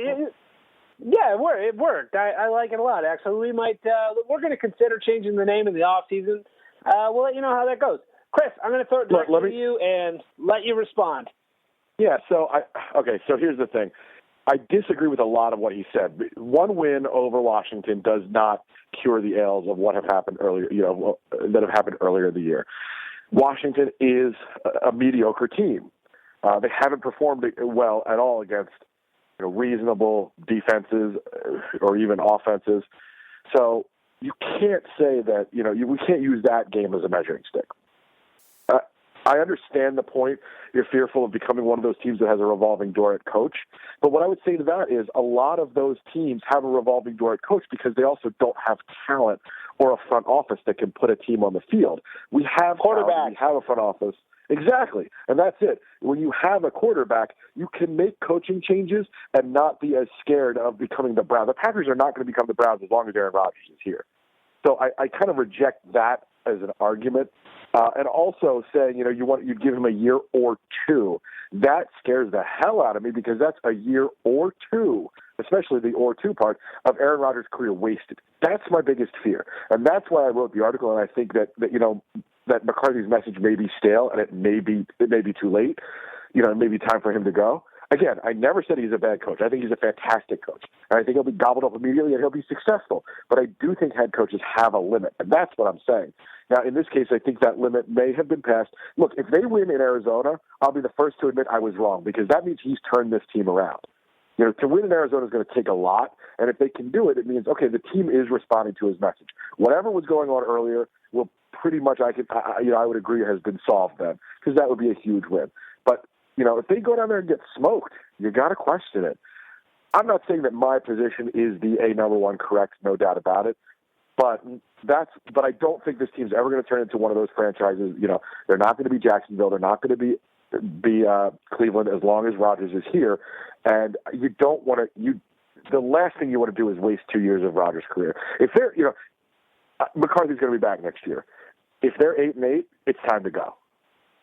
It worked. I like it a lot, actually. We might, we're going to consider changing the name in the off season. We'll let you know how that goes. Chris, I'm going to throw it directly to you and let you respond. Yeah, so here's the thing. I disagree with a lot of what he said. 1 win over Washington does not cure the ails of what have happened earlier, that have happened earlier in the year. Washington is a mediocre team. They haven't performed well at all against reasonable defenses or even offenses. So you can't say that, we can't use that game as a measuring stick. I understand the point. You're fearful of becoming one of those teams that has a revolving door at coach. But what I would say to that is a lot of those teams have a revolving door at coach because they also don't have talent or a front office that can put a team on the field. We have quarterback. We have a front office. Exactly. And that's it. When you have a quarterback, you can make coaching changes and not be as scared of becoming the Browns. The Packers are not going to become the Browns as long as Aaron Rodgers is here. So I kind of reject that as an argument. And also saying, you'd give him a year or 2. That scares the hell out of me because that's a year or 2, especially the or 2 part of Aaron Rodgers' career wasted. That's my biggest fear. And that's why I wrote the article. And I think that McCarthy's message may be stale and it may be too late. It may be time for him to go. Again, I never said he's a bad coach. I think he's a fantastic coach. And I think he'll be gobbled up immediately and he'll be successful. But I do think head coaches have a limit. And that's what I'm saying. Now, in this case, I think that limit may have been passed. Look, if they win in Arizona, I'll be the first to admit I was wrong because that means he's turned this team around. To win in Arizona is going to take a lot. And if they can do it, it means, okay, the team is responding to his message. Whatever was going on earlier will pretty much, I would agree, has been solved then because that would be a huge win. But if they go down there and get smoked, you got to question it. I'm not saying that my position is the number one correct, no doubt about it. But I don't think this team's ever going to turn into one of those franchises. They're not going to be Jacksonville. They're not going to be Cleveland as long as Rodgers is here. And you don't want to. The last thing you want to do is waste 2 years of Rodgers' career. If they're, McCarthy's going to be back next year. If they're 8-8, it's time to go.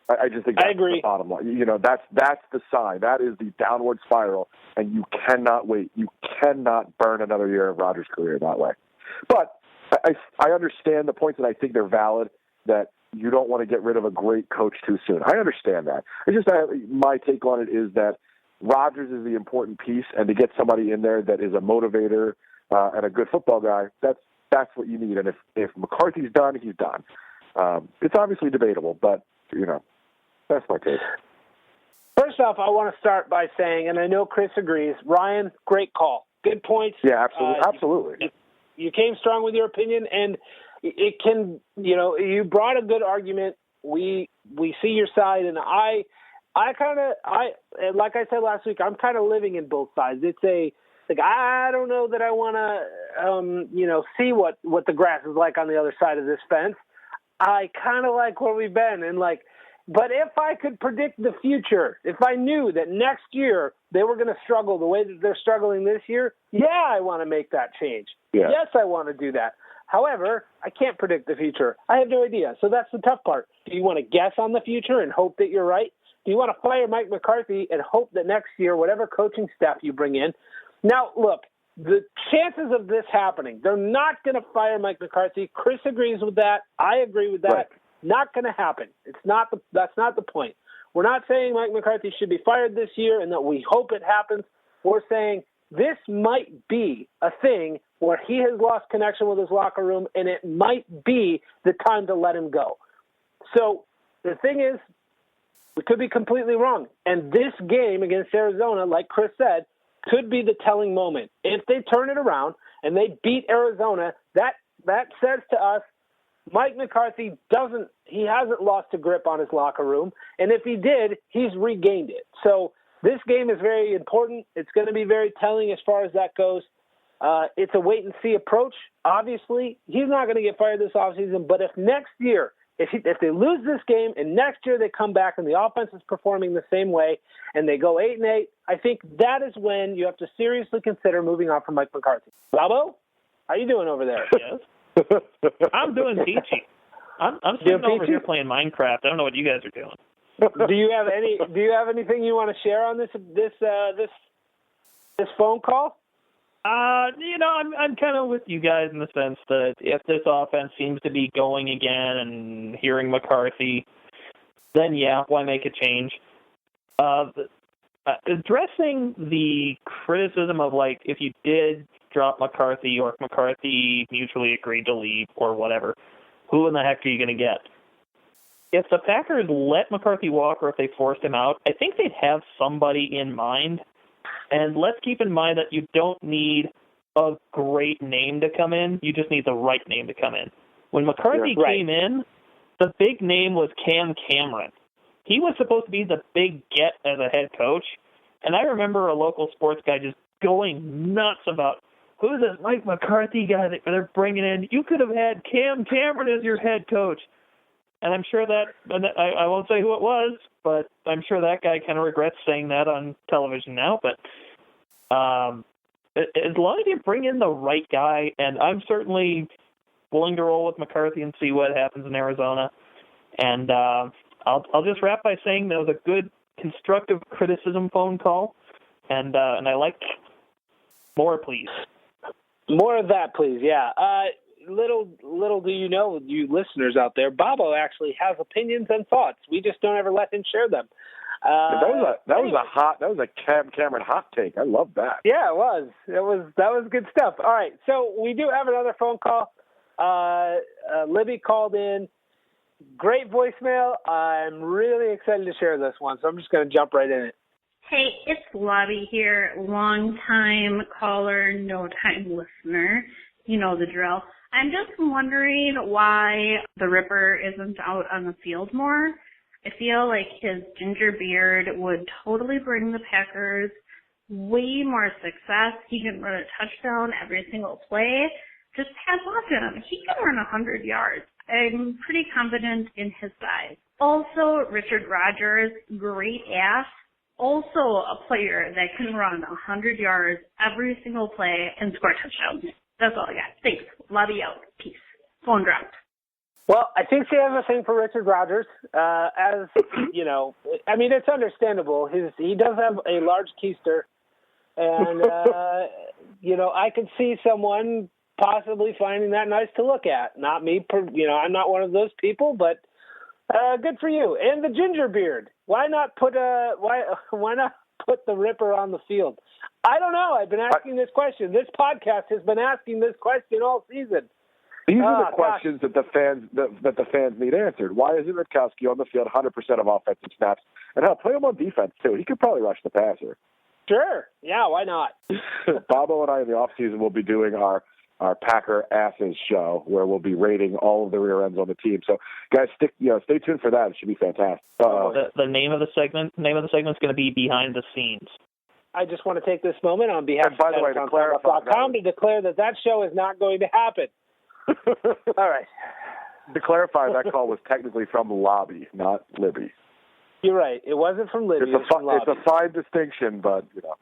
I just think that's the bottom line. That's the sign. That is the downward spiral, and you cannot wait. You cannot burn another year of Rodgers' career that way. But I understand the points, and I think they're valid, that you don't want to get rid of a great coach too soon. I understand that. My take on it is that Rodgers is the important piece, and to get somebody in there that is a motivator and a good football guy, that's what you need. And if McCarthy's done, he's done. It's obviously debatable, but, that's my take. First off, I want to start by saying, and I know Chris agrees, Ryan, great call. Good points. Yeah, absolutely. You came strong with your opinion, and it can, you brought a good argument. We see your side, and I like I said last week, I'm kind of living in both sides. I don't know that I want to, see what the grass is like on the other side of this fence. I kind of like where we've been, and but if I could predict the future, if I knew that next year they were going to struggle the way that they're struggling this year, I want to make that change. Yeah. Yes, I want to do that. However, I can't predict the future. I have no idea. So that's the tough part. Do you want to guess on the future and hope that you're right? Do you want to fire Mike McCarthy and hope that next year, whatever coaching staff you bring in? Now, look, the chances of this happening, they're not going to fire Mike McCarthy. Chris agrees with that. I agree with that. Right. Not going to happen. That's not the point. We're not saying Mike McCarthy should be fired this year and that we hope it happens. We're saying this might be a thing where he has lost connection with his locker room, and it might be the time to let him go. So the thing is, we could be completely wrong. And this game against Arizona, like Chris said, could be the telling moment. If they turn it around and they beat Arizona, that says to us, Mike McCarthy hasn't lost a grip on his locker room. And if he did, he's regained it. So this game is very important. It's going to be very telling as far as that goes. It's a wait-and-see approach. Obviously, he's not going to get fired this offseason. But if next year, if they lose this game and next year they come back and the offense is performing the same way and they go 8-8, I think that is when you have to seriously consider moving on from Mike McCarthy. Bobbo, how you doing over there? Yes. I'm doing peachy. I'm sitting over here playing Minecraft. I don't know what you guys are doing. Do you have anything you want to share on this phone call? I'm kind of with you guys in the sense that if this offense seems to be going again and hearing McCarthy, then why make a change? Addressing the criticism of if you did drop McCarthy or if McCarthy mutually agreed to leave or whatever, who in the heck are you going to get? If the Packers let McCarthy walk or if they forced him out, I think they'd have somebody in mind. And let's keep in mind that you don't need a great name to come in. You just need the right name to come in. When McCarthy came in, the big name was Cam Cameron. He was supposed to be the big get as a head coach. And I remember a local sports guy just going nuts about, who's this Mike McCarthy guy that they're bringing in? You could have had Cam Cameron as your head coach. And I'm sure that, I won't say who it was, but I'm sure that guy kind of regrets saying that on television now. But as long as you bring in the right guy, and I'm certainly willing to roll with McCarthy and see what happens in Arizona. And I'll just wrap by saying that was a good, constructive criticism phone call, and I like more, please. More of that, please. Yeah. Little do you know, you listeners out there, Bobbo actually has opinions and thoughts. We just don't ever let him share them. That was a Cam Cameron hot take. I love that. Yeah, it was. That was good stuff. All right, so we do have another phone call. Libby called in. Great voicemail. I'm really excited to share this one, so I'm just going to jump right in it. Hey, it's Lobby here, long-time caller, no-time listener. You know the drill. I'm just wondering why the Ripper isn't out on the field more. I feel like his ginger beard would totally bring the Packers way more success. He can run a touchdown every single play. Just pass off him. He can run 100 yards. I'm pretty confident in his size. Also, Richard Rodgers, great ass. Also a player that can run 100 yards every single play and score touchdowns. That's all I got. Thanks. Love you out. Peace. Phone dropped. Well, I think she has a thing for Richard Rodgers. As you know, I mean, it's understandable. He does have a large keister, and I could see someone possibly finding that nice to look at. Not me, I'm not one of those people, but good for you. And the ginger beard. Why not put the Ripper on the field? I don't know. I've been asking this question. This podcast has been asking this question all season. He's are the questions that the fans need answered. Why isn't Rutkowski on the field 100% of offensive snaps? And hell, play him on defense too. He could probably rush the passer. Sure. Yeah, why not? Bobbo and I in the offseason will be doing our Packer Asses show where we'll be rating all of the rear ends on the team. So, guys, stay tuned for that. It should be fantastic. The name of the segment is going to be Behind the Scenes. I just want to take this moment on behalf of TitleTown.com to declare that show is not going to happen. All right. To clarify, that call was technically from Lobby, not Libby. You're right. It wasn't from Libby. It's a fine distinction, but, you know.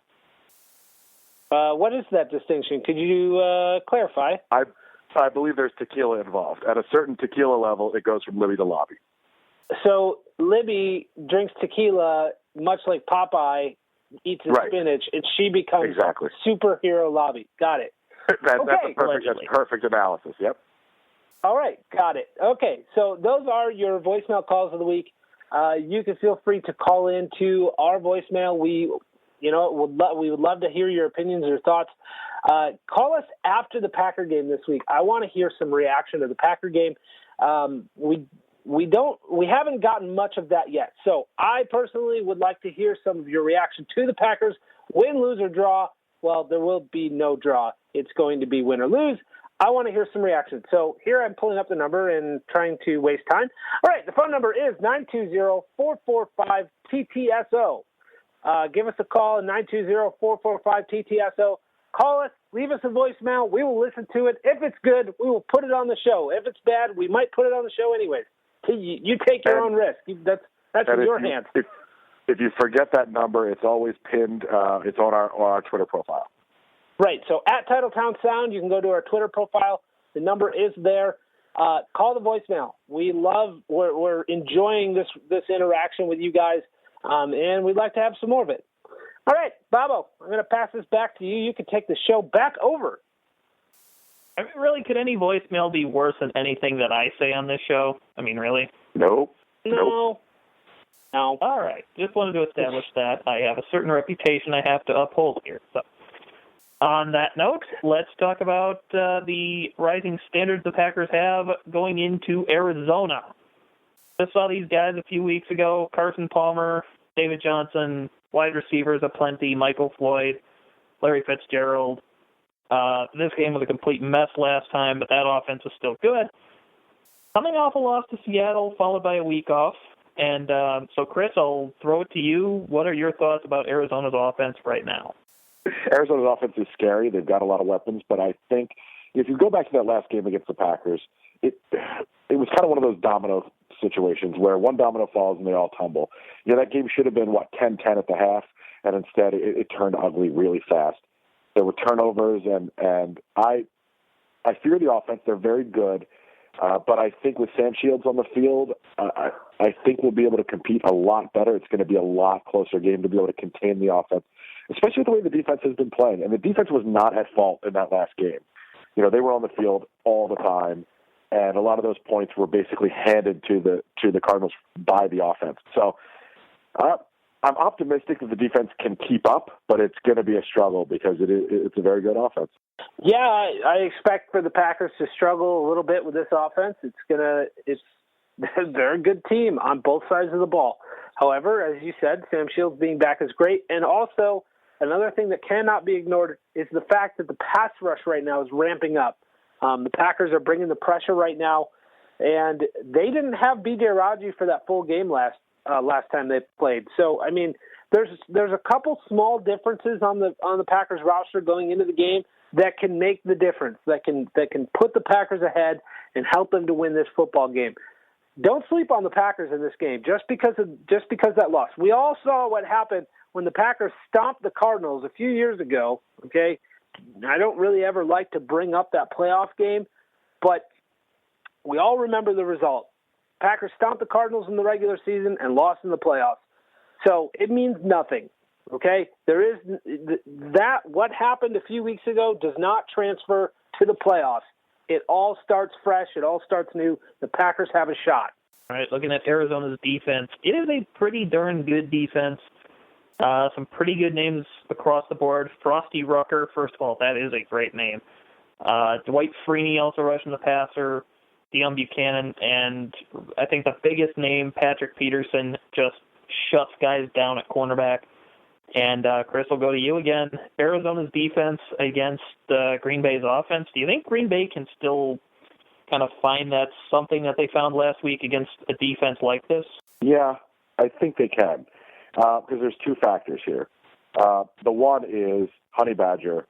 What is that distinction? Could you clarify? I believe there's tequila involved. At a certain tequila level, it goes from Libby to Lobby. So Libby drinks tequila much like Popeye eats his spinach, and she becomes superhero Lobby. Got it. That's perfect analysis, yep. All right, got it. Okay, so those are your voicemail calls of the week. You can feel free to call in to our voicemail. We would love to hear your opinions or thoughts. Call us after the Packer game this week. I want to hear some reaction to the Packer game. We haven't gotten much of that yet. So I personally would like to hear some of your reaction to the Packers. Win, lose, or draw. Well, there will be no draw. It's going to be win or lose. I want to hear some reaction. So here I'm pulling up the number and trying to waste time. All right, the phone number is 920-445-TTSO. Give us a call, 920-445-TTSO. Call us, leave us a voicemail. We will listen to it. If it's good, we will put it on the show. If it's bad, we might put it on the show anyways. You take your own risk. That's in your hands. If you forget that number, it's always pinned. It's on our Twitter profile. Right. So at Titletown Sound, you can go to our Twitter profile. The number is there. Call the voicemail. We're enjoying this interaction with you guys, and we'd like to have some more of it. All right, Bobbo, I'm going to pass this back to you. You can take the show back over. I mean, really, could any voicemail be worse than anything that I say on this show? I mean, really? Nope. No. All right. Just wanted to establish that I have a certain reputation I have to uphold here. So, on that note, let's talk about the rising standards the Packers have going into Arizona. Just saw these guys a few weeks ago, Carson Palmer, David Johnson, wide receivers aplenty, Michael Floyd, Larry Fitzgerald. This game was a complete mess last time, but that offense was still good. Coming off a loss to Seattle, followed by a week off. And so, Chris, I'll throw it to you. What are your thoughts about Arizona's offense right now? Arizona's offense is scary. They've got a lot of weapons, but I think if you go back to that last game against the Packers, it was kind of one of those domino situations where one domino falls and they all tumble. You know, that game should have been, 10-10 at the half, and instead it turned ugly really fast. There were turnovers, and I fear the offense. They're very good, but I think with Sam Shields on the field, I think we'll be able to compete a lot better. It's going to be a lot closer game to be able to contain the offense, especially with the way the defense has been playing. And the defense was not at fault in that last game. You know, they were on the field all the time, and a lot of those points were basically handed to the Cardinals by the offense. So I'm optimistic that the defense can keep up, but it's going to be a struggle because it's a very good offense. Yeah, I expect for the Packers to struggle a little bit with this offense. They're a good team on both sides of the ball. However, as you said, Sam Shields being back is great. And also, another thing that cannot be ignored is the fact that the pass rush right now is ramping up. The Packers are bringing the pressure right now, and they didn't have B.J. Raji for that full game last time they played. So, I mean, there's a couple small differences on the Packers roster going into the game that can make the difference, that can put the Packers ahead and help them to win this football game. Don't sleep on the Packers in this game just because that loss. We all saw what happened when the Packers stomped the Cardinals a few years ago. Okay, I don't really ever like to bring up that playoff game, but we all remember the result. Packers stomped the Cardinals in the regular season and lost in the playoffs. So it means nothing. Okay, there is that. What happened a few weeks ago does not transfer to the playoffs. It all starts fresh. It all starts new. The Packers have a shot. All right, looking at Arizona's defense, it is a pretty darn good defense. Some pretty good names across the board. Frosty Rucker, first of all, that is a great name. Dwight Freeney also rushing the passer, Deion Buchanan, and I think the biggest name, Patrick Peterson, just shuts guys down at cornerback. And Chris, will go to you again. Arizona's defense against Green Bay's offense. Do you think Green Bay can still kind of find that something that they found last week against a defense like this? Yeah, I think they can, because there's two factors here. The one is Honey Badger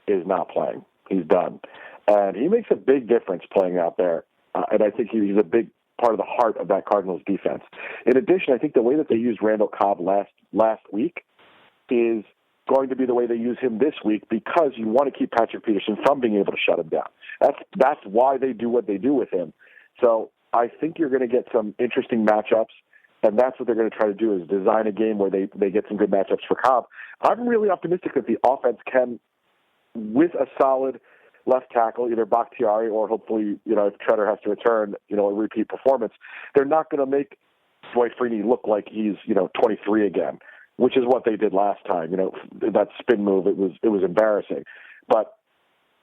is not playing. He's done. And he makes a big difference playing out there. And I think he's a big part of the heart of that Cardinals defense. In addition, I think the way that they used Randall Cobb last week is going to be the way they use him this week, because you want to keep Patrick Peterson from being able to shut him down. That's why they do what they do with him. So I think you're going to get some interesting matchups, and that's what they're going to try to do, is design a game where they get some good matchups for Cobb. I'm really optimistic that the offense can, with a solid left tackle, either Bakhtiari or hopefully, if Treader has to return, a repeat performance, they're not going to make Dwight Freeney look like he's, 23 again, which is what they did last time. That spin move, it was embarrassing. But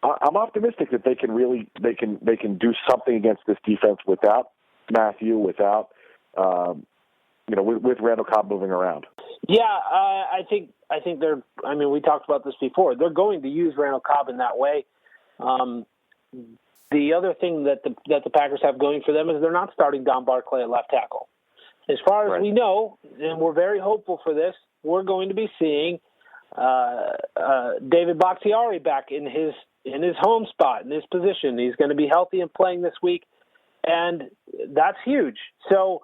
I'm optimistic that they can do something against this defense without Matthew, without with Randall Cobb moving around. Yeah, I think they're. I mean, we talked about this before. They're going to use Randall Cobb in that way. The other thing that the Packers have going for them is they're not starting Don Barclay at left tackle. As far as we know, and we're very hopeful for this, we're going to be seeing David Bakhtiari back in his home spot, in his position. He's going to be healthy and playing this week, and that's huge. So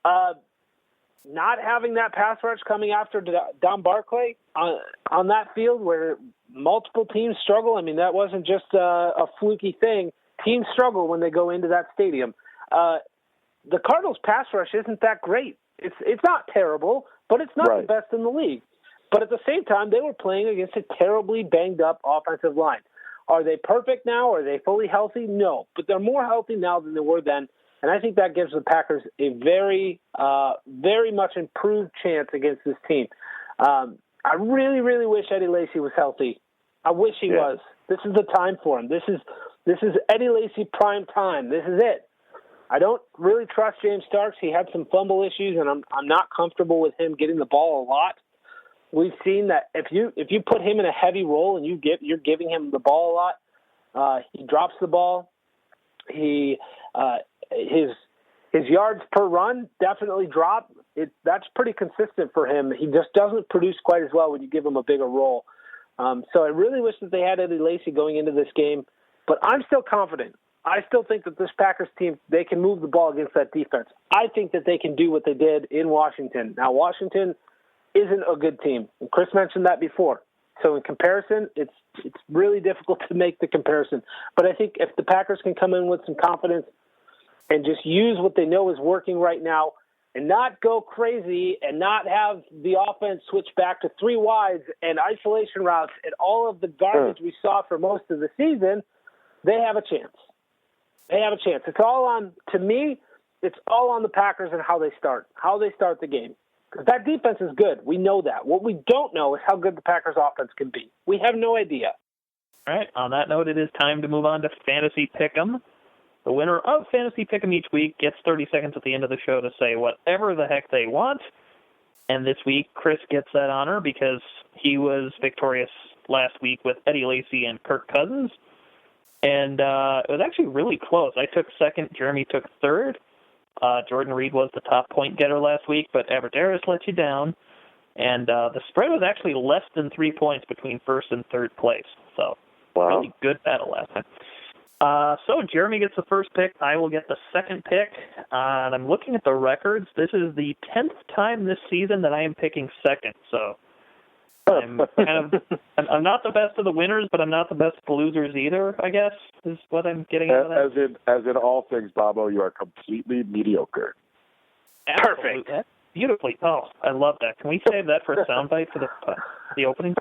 not having that pass rush coming after Don Barclay on that field where multiple teams struggle, I mean, that wasn't just a fluky thing. Teams struggle when they go into that stadium. The Cardinals' pass rush isn't that great. It's not terrible, but it's not the best in the league. But at the same time, they were playing against a terribly banged-up offensive line. Are they perfect now? Are they fully healthy? No. But they're more healthy now than they were then, and I think that gives the Packers a very, very much improved chance against this team. I really, really wish Eddie Lacy was healthy. I wish he was. This is the time for him. This is Eddie Lacy prime time. This is it. I don't really trust James Starks. He had some fumble issues, and I'm not comfortable with him getting the ball a lot. We've seen that if you put him in a heavy role and you're giving him the ball a lot, he drops the ball. His yards per run definitely drop. That's pretty consistent for him. He just doesn't produce quite as well when you give him a bigger role. So I really wish that they had Eddie Lacy going into this game, but I'm still confident. I still think that this Packers team, they can move the ball against that defense. I think that they can do what they did in Washington. Now, Washington isn't a good team, and Chris mentioned that before. So in comparison, it's really difficult to make the comparison. But I think if the Packers can come in with some confidence and just use what they know is working right now and not go crazy and not have the offense switch back to three wides and isolation routes and all of the garbage we saw for most of the season, they have a chance. They have a chance. It's all on, to me, it's all on the Packers and how they start the game. Because that defense is good. We know that. What we don't know is how good the Packers offense can be. We have no idea. All right. On that note, it is time to move on to Fantasy Pick'em. The winner of Fantasy Pick'em each week gets 30 seconds at the end of the show to say whatever the heck they want. And this week, Chris gets that honor because he was victorious last week with Eddie Lacy and Kirk Cousins. And it was actually really close. I took second. Jeremy took third. Jordan Reed was the top point getter last week, but Everderis let you down. And the spread was actually less than 3 points between first and third place. So really good battle last time. So Jeremy gets the first pick. I will get the second pick. And I'm looking at the records. This is the 10th time this season that I am picking second. So I'm not the best of the winners, but I'm not the best of the losers either, I guess, is what I'm getting out of that. As in all things, Bobbo, you are completely mediocre. Absolutely. Perfect. Beautifully. Oh, I love that. Can we save that for a soundbite for the opening?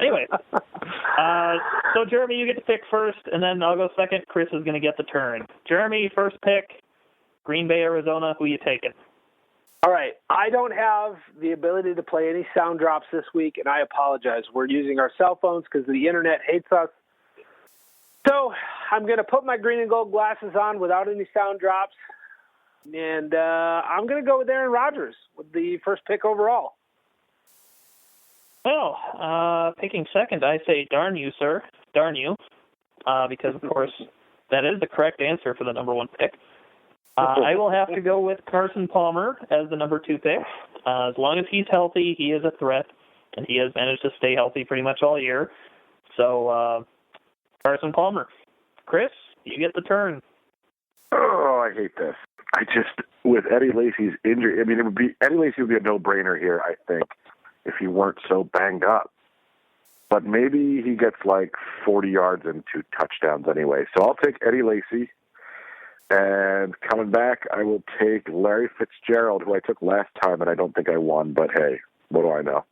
Anyway, so Jeremy, you get to pick first, and then I'll go second. Chris is going to get the turn. Jeremy, first pick, Green Bay, Arizona. Who you taking? All right. I don't have the ability to play any sound drops this week, and I apologize. We're using our cell phones because the internet hates us. So I'm going to put my green and gold glasses on without any sound drops, and I'm going to go with Aaron Rodgers with the first pick overall. Well, picking second, I say darn you, sir. Darn you. Because, of course, that is the correct answer for the number one pick. I will have to go with Carson Palmer as the number 2 pick. As long as he's healthy, he is a threat, and he has managed to stay healthy pretty much all year. So, Carson Palmer. Chris, you get the turn. Oh, I hate this. With Eddie Lacy's injury, Eddie Lacy would be a no-brainer here, I think, if he weren't so banged up. But maybe he gets like 40 yards and 2 touchdowns anyway. So I'll take Eddie Lacy. And coming back, I will take Larry Fitzgerald, who I took last time, and I don't think I won. But hey, what do I know?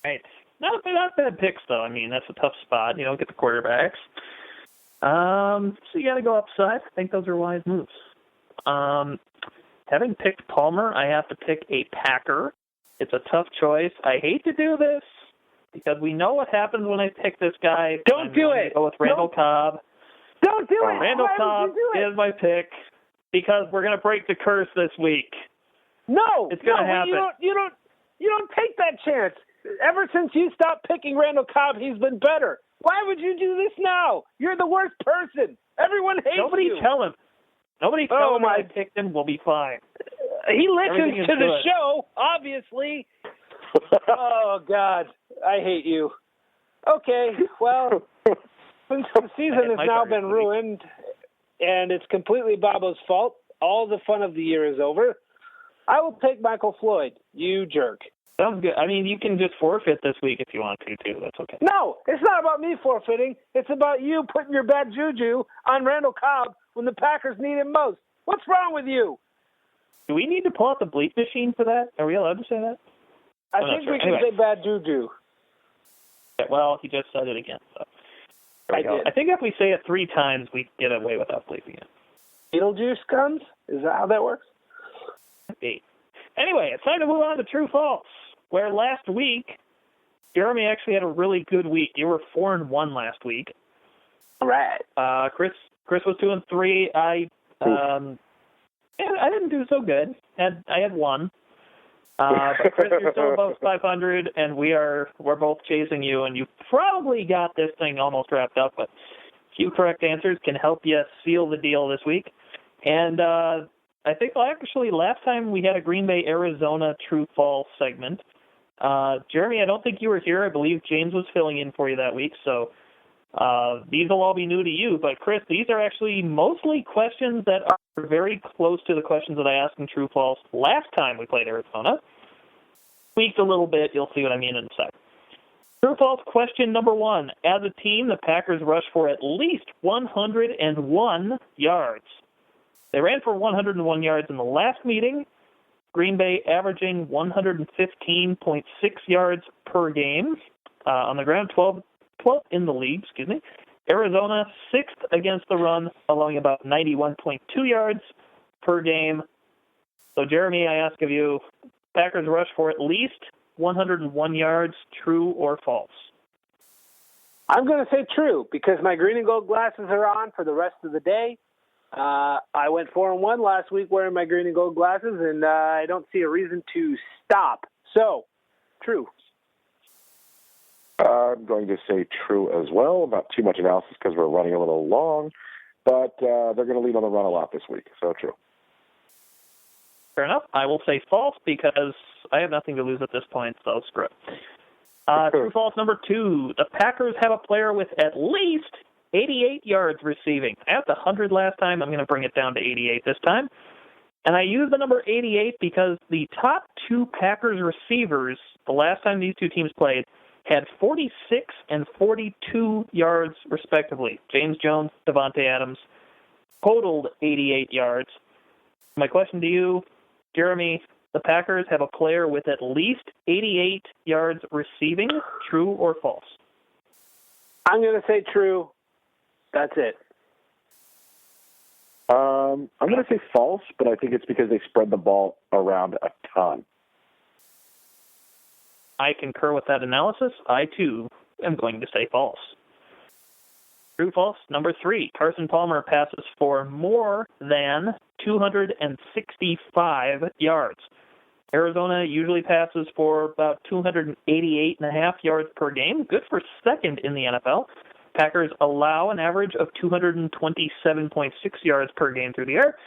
Right. Not bad picks, though. I mean, that's a tough spot. You don't get the quarterbacks. So you got to go upside. I think those are wise moves. Having picked Palmer, I have to pick a Packer. It's a tough choice. I hate to do this because we know what happens when I pick this guy. Don't do it. Go with Randall Cobb. Don't do it. Randall Cobb is my pick because we're going to break the curse this week. No, it's going to happen. You don't take that chance. Ever since you stopped picking Randall Cobb, he's been better. Why would you do this now? You're the worst person. Everyone hates you. Nobody tell him I picked him. We'll be fine. He listens to the show, obviously. Oh, God. I hate you. Okay, well, since the season has now been ruined and it's completely Bobbo's fault, all the fun of the year is over, I will take Michael Floyd. You jerk. Sounds good. I mean, you can just forfeit this week if you want to, too. That's okay. No, it's not about me forfeiting. It's about you putting your bad juju on Randall Cobb when the Packers need him most. What's wrong with you? Do we need to pull out the bleep machine for that? Are we allowed to say that? I think we can say bad juju. Yeah, well, he just said it again. So. I did. I think if we say it 3 times, we get away without bleeping it. Beetlejuice comes? Is that how that works? Anyway, it's time to move on to True False, where last week, Jeremy actually had a really good week. You were 4-1 last week. All right. Chris was 2-3. I didn't do so good. I had 1. But Chris, you're still above 500, and we're both chasing you, and you probably got this thing almost wrapped up, but a few correct answers can help you seal the deal this week. And I think actually last time we had a Green Bay, Arizona True-False segment. Jeremy, I don't think you were here. I believe James was filling in for you that week, so these will all be new to you. But, Chris, these are actually mostly questions that are very close to the questions that I asked in True-False last time we played Arizona. Tweaked a little bit. You'll see what I mean in a sec. True-False question number 1. As a team, the Packers rushed for at least 101 yards. They ran for 101 yards in the last meeting. Green Bay averaging 115.6 yards per game. On the ground, 12th in the league, Arizona, 6th against the run, allowing about 91.2 yards per game. So, Jeremy, I ask of you, Packers rush for at least 101 yards, true or false? I'm going to say true, because my green and gold glasses are on for the rest of the day. I went 4-1 last week wearing my green and gold glasses, and I don't see a reason to stop. So, true. I'm going to say true as well. Not too much analysis because we're running a little long, but they're going to lead on the run a lot this week, so true. Fair enough. I will say false because I have nothing to lose at this point, so screw it. True false number 2. The Packers have a player with at least 88 yards receiving. I had the 100 last time. I'm going to bring it down to 88 this time. And I use the number 88 because the top 2 Packers receivers, the last time these 2 teams played, had 46 and 42 yards, respectively. James Jones, Devontae Adams, totaled 88 yards. My question to you, Jeremy, the Packers have a player with at least 88 yards receiving, true or false? I'm going to say true. That's it. I'm going to say false, but I think it's because they spread the ball around a ton. I concur with that analysis. I, too, am going to say false. True, false. Number 3, Carson Palmer passes for more than 265 yards. Arizona usually passes for about 288.5 yards per game. Good for second in the NFL. Packers allow an average of 227.6 yards per game through the air.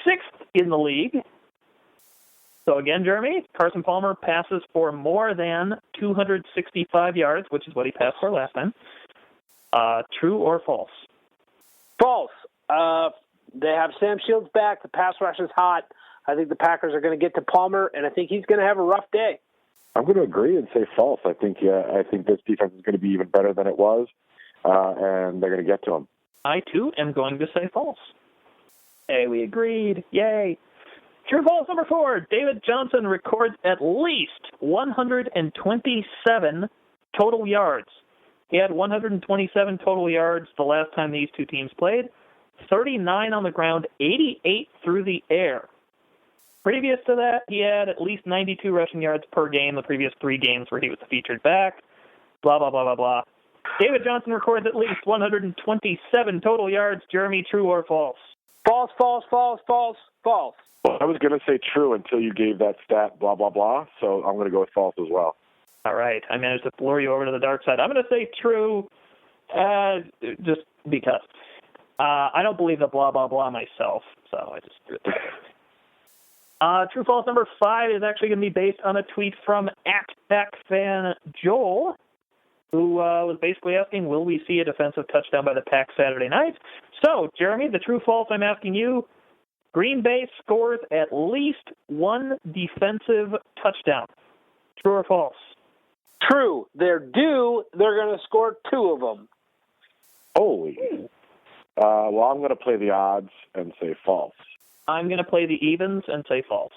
6th in the league. So again, Jeremy, Carson Palmer passes for more than 265 yards, which is what he passed for last time. True or false? False. They have Sam Shields back. The pass rush is hot. I think the Packers are going to get to Palmer, and I think he's going to have a rough day. I'm going to agree and say false. I think this defense is going to be even better than it was, and they're going to get to him. I, too, am going to say false. Hey, we agreed. Yay. True or false, number 4, David Johnson records at least 127 total yards. He had 127 total yards the last time these two teams played, 39 on the ground, 88 through the air. Previous to that, he had at least 92 rushing yards per game the previous 3 games where he was the featured back. Blah, blah, blah, blah, blah. David Johnson records at least 127 total yards. Jeremy, true or false? False, false, false, false, false. Well, I was going to say true until you gave that stat, blah, blah, blah, so I'm going to go with false as well. All right. I managed to lure you over to the dark side. I'm going to say true just because. I don't believe the blah, blah, blah myself, so I just threw it together. True false number 5 is actually going to be based on a tweet from @PackFan Joel, who was basically asking, will we see a defensive touchdown by the Pack Saturday night? So, Jeremy, the true false I'm asking you, Green Bay scores at least 1 defensive touchdown. True or false? True. They're due. They're going to score 2 of them. Holy. Well, I'm going to play the odds and say false. I'm going to play the evens and say false.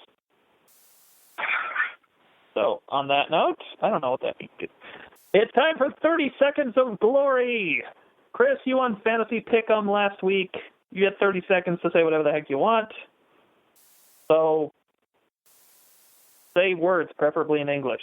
So, on that note, I don't know what that means. It's time for 30 seconds of glory. Chris, you won Fantasy Pick'em last week. You get 30 seconds to say whatever the heck you want. So, say words, preferably in English.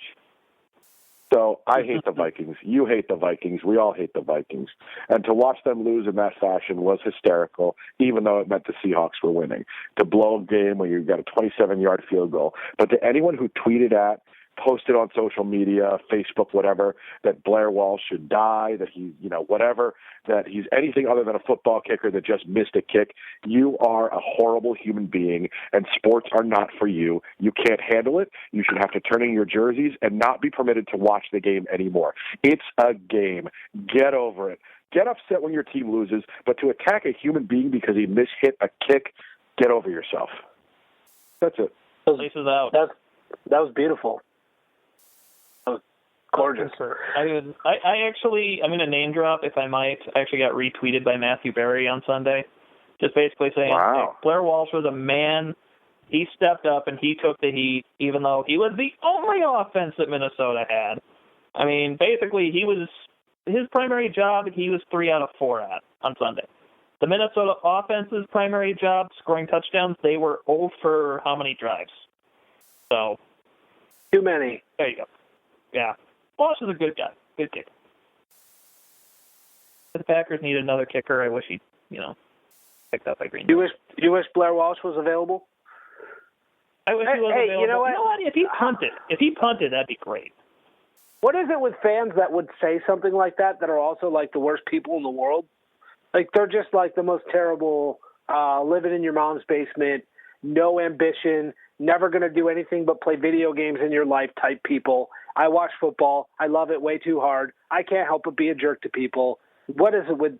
So, I hate the Vikings. You hate the Vikings. We all hate the Vikings. And to watch them lose in that fashion was hysterical, even though it meant the Seahawks were winning. To blow a game where you got a 27-yard field goal. But to anyone who tweeted at, posted on social media, Facebook, whatever, that Blair Walsh should die, that he's, whatever, that he's anything other than a football kicker that just missed a kick, you are a horrible human being, and sports are not for you. You can't handle it. You should have to turn in your jerseys and not be permitted to watch the game anymore. It's a game. Get over it. Get upset when your team loses, but to attack a human being because he mishit a kick, get over yourself. That's it. Places out. That was beautiful. Gorgeous. I'm going to name drop, if I might. I actually got retweeted by Matthew Berry on Sunday, just basically saying, wow. Hey, Blair Walsh was a man. He stepped up and he took the heat, even though he was the only offense that Minnesota had. I mean, basically, his primary job, he was 3 out of 4 at on Sunday. The Minnesota offense's primary job, scoring touchdowns, they were 0 for how many drives? So, too many. There you go. Yeah. Walsh is a good guy. Good kicker. If the Packers need another kicker, I wish he'd, picked up by Green Bay. You wish Blair Walsh was available? I wish he was available. You know what? If he punted, that'd be great. What is it with fans that would say something like that are also like the worst people in the world? Like they're just like the most terrible, living in your mom's basement, no ambition, never going to do anything but play video games in your life type people. I watch football. I love it way too hard. I can't help but be a jerk to people. What is it with,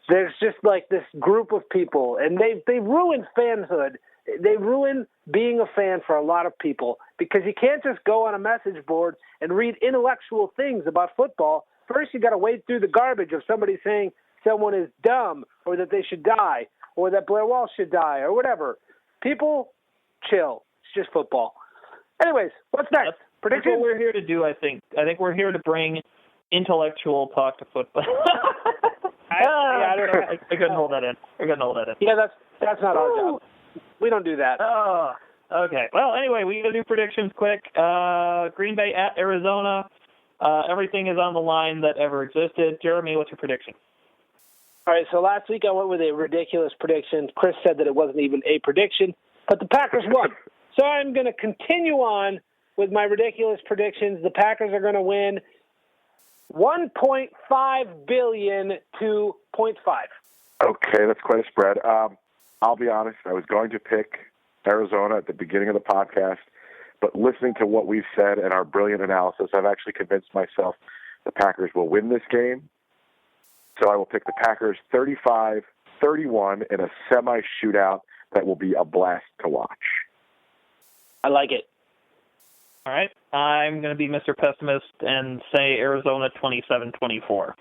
there's just like this group of people, and they ruin fanhood. They ruin being a fan for a lot of people because you can't just go on a message board and read intellectual things about football. First, you got to wade through the garbage of somebody saying someone is dumb or that they should die or that Blair Walsh should die or whatever. People, chill. It's just football. Anyways, what's next? Prediction? That's what we're here to do, I think. I think we're here to bring intellectual talk to football. I couldn't hold that in. Yeah, that's not our job. We don't do that. Okay. Well, anyway, we got to do predictions quick. Green Bay at Arizona. Everything is on the line that ever existed. Jeremy, what's your prediction? All right, so last week I went with a ridiculous prediction. Chris said that it wasn't even a prediction, but the Packers won. So I'm going to continue on with my ridiculous predictions. The Packers are going to win $1.5 billion to $0.5. Okay, that's quite a spread. I'll be honest, I was going to pick Arizona at the beginning of the podcast, but listening to what we've said and our brilliant analysis, I've actually convinced myself the Packers will win this game. So I will pick the Packers 35-31 in a semi-shootout that will be a blast to watch. I like it. All right. I'm going to be Mr. Pessimist and say Arizona 27-24.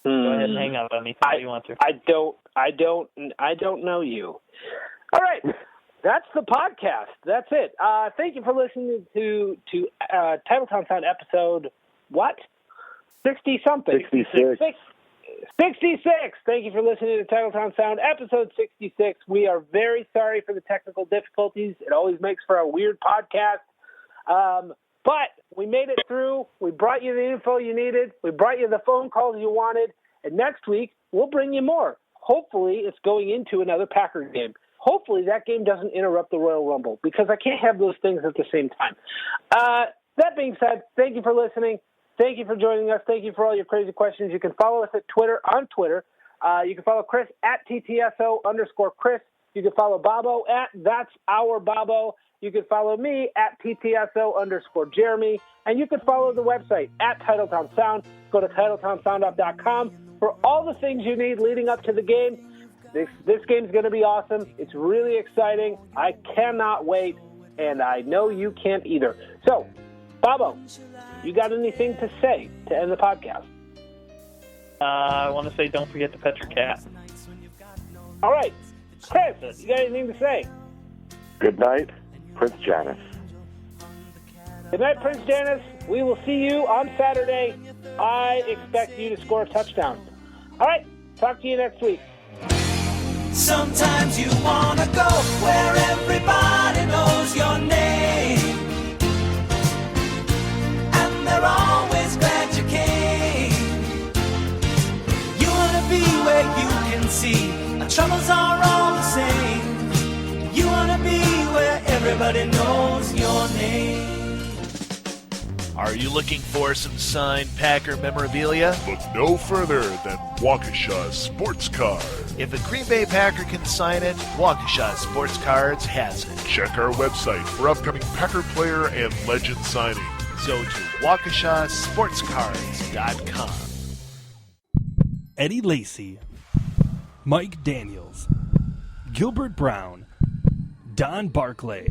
Go ahead and hang up on me if you want to. I don't know you. All right. That's the podcast. That's it. Thank you for listening to Titletown Sound episode, what? 60-something. 66. 66. Thank you for listening to Titletown Sound episode 66. We are very sorry for the technical difficulties. It always makes for a weird podcast. But we made it through. We brought you the info you needed. We brought you the phone calls you wanted. And next week, we'll bring you more. Hopefully, it's going into another Packer game. Hopefully, that game doesn't interrupt the Royal Rumble, because I can't have those things at the same time. That being said, thank you for listening. Thank you for joining us. Thank you for all your crazy questions. You can follow us at Twitter, on Twitter. You can follow Chris at TTSO_Chris. You can follow Bobbo at That's Our Bobbo. You can follow me at TTSO_Jeremy. And you can follow the website at Titletown Sound. Go to TitletownSoundup.com for all the things you need leading up to the game. This game's going to be awesome. It's really exciting. I cannot wait, and I know you can't either. So, Bobbo, you got anything to say to end the podcast? I want to say don't forget to pet your cat. All right. Chris, you got anything to say? Good night, Prince Janice. Good night, Prince Janice. We will see you on Saturday. I expect you to score a touchdown. All right. Talk to you next week. Sometimes you want to go where everybody knows your name, and they're always glad you came. You want to be where you can see our troubles are all the same. You want to be where everybody knows your name. Are you looking for some signed Packer memorabilia? Look no further than Waukesha Sports Card. If a Green Bay Packer can sign it, Waukesha Sports Cards has it. Check our website for upcoming Packer player and legend signings. Go to WaukeshaSportsCards.com. Eddie Lacy, Mike Daniels, Gilbert Brown, Don Barclay,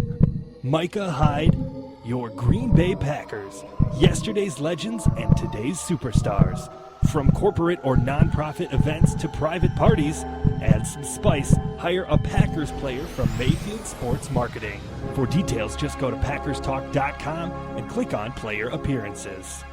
Micah Hyde, your Green Bay Packers, yesterday's legends and today's superstars. From corporate or nonprofit events to private parties, add some spice, hire a Packers player from Mayfield Sports Marketing. For details, just go to PackersTalk.com and click on Player Appearances.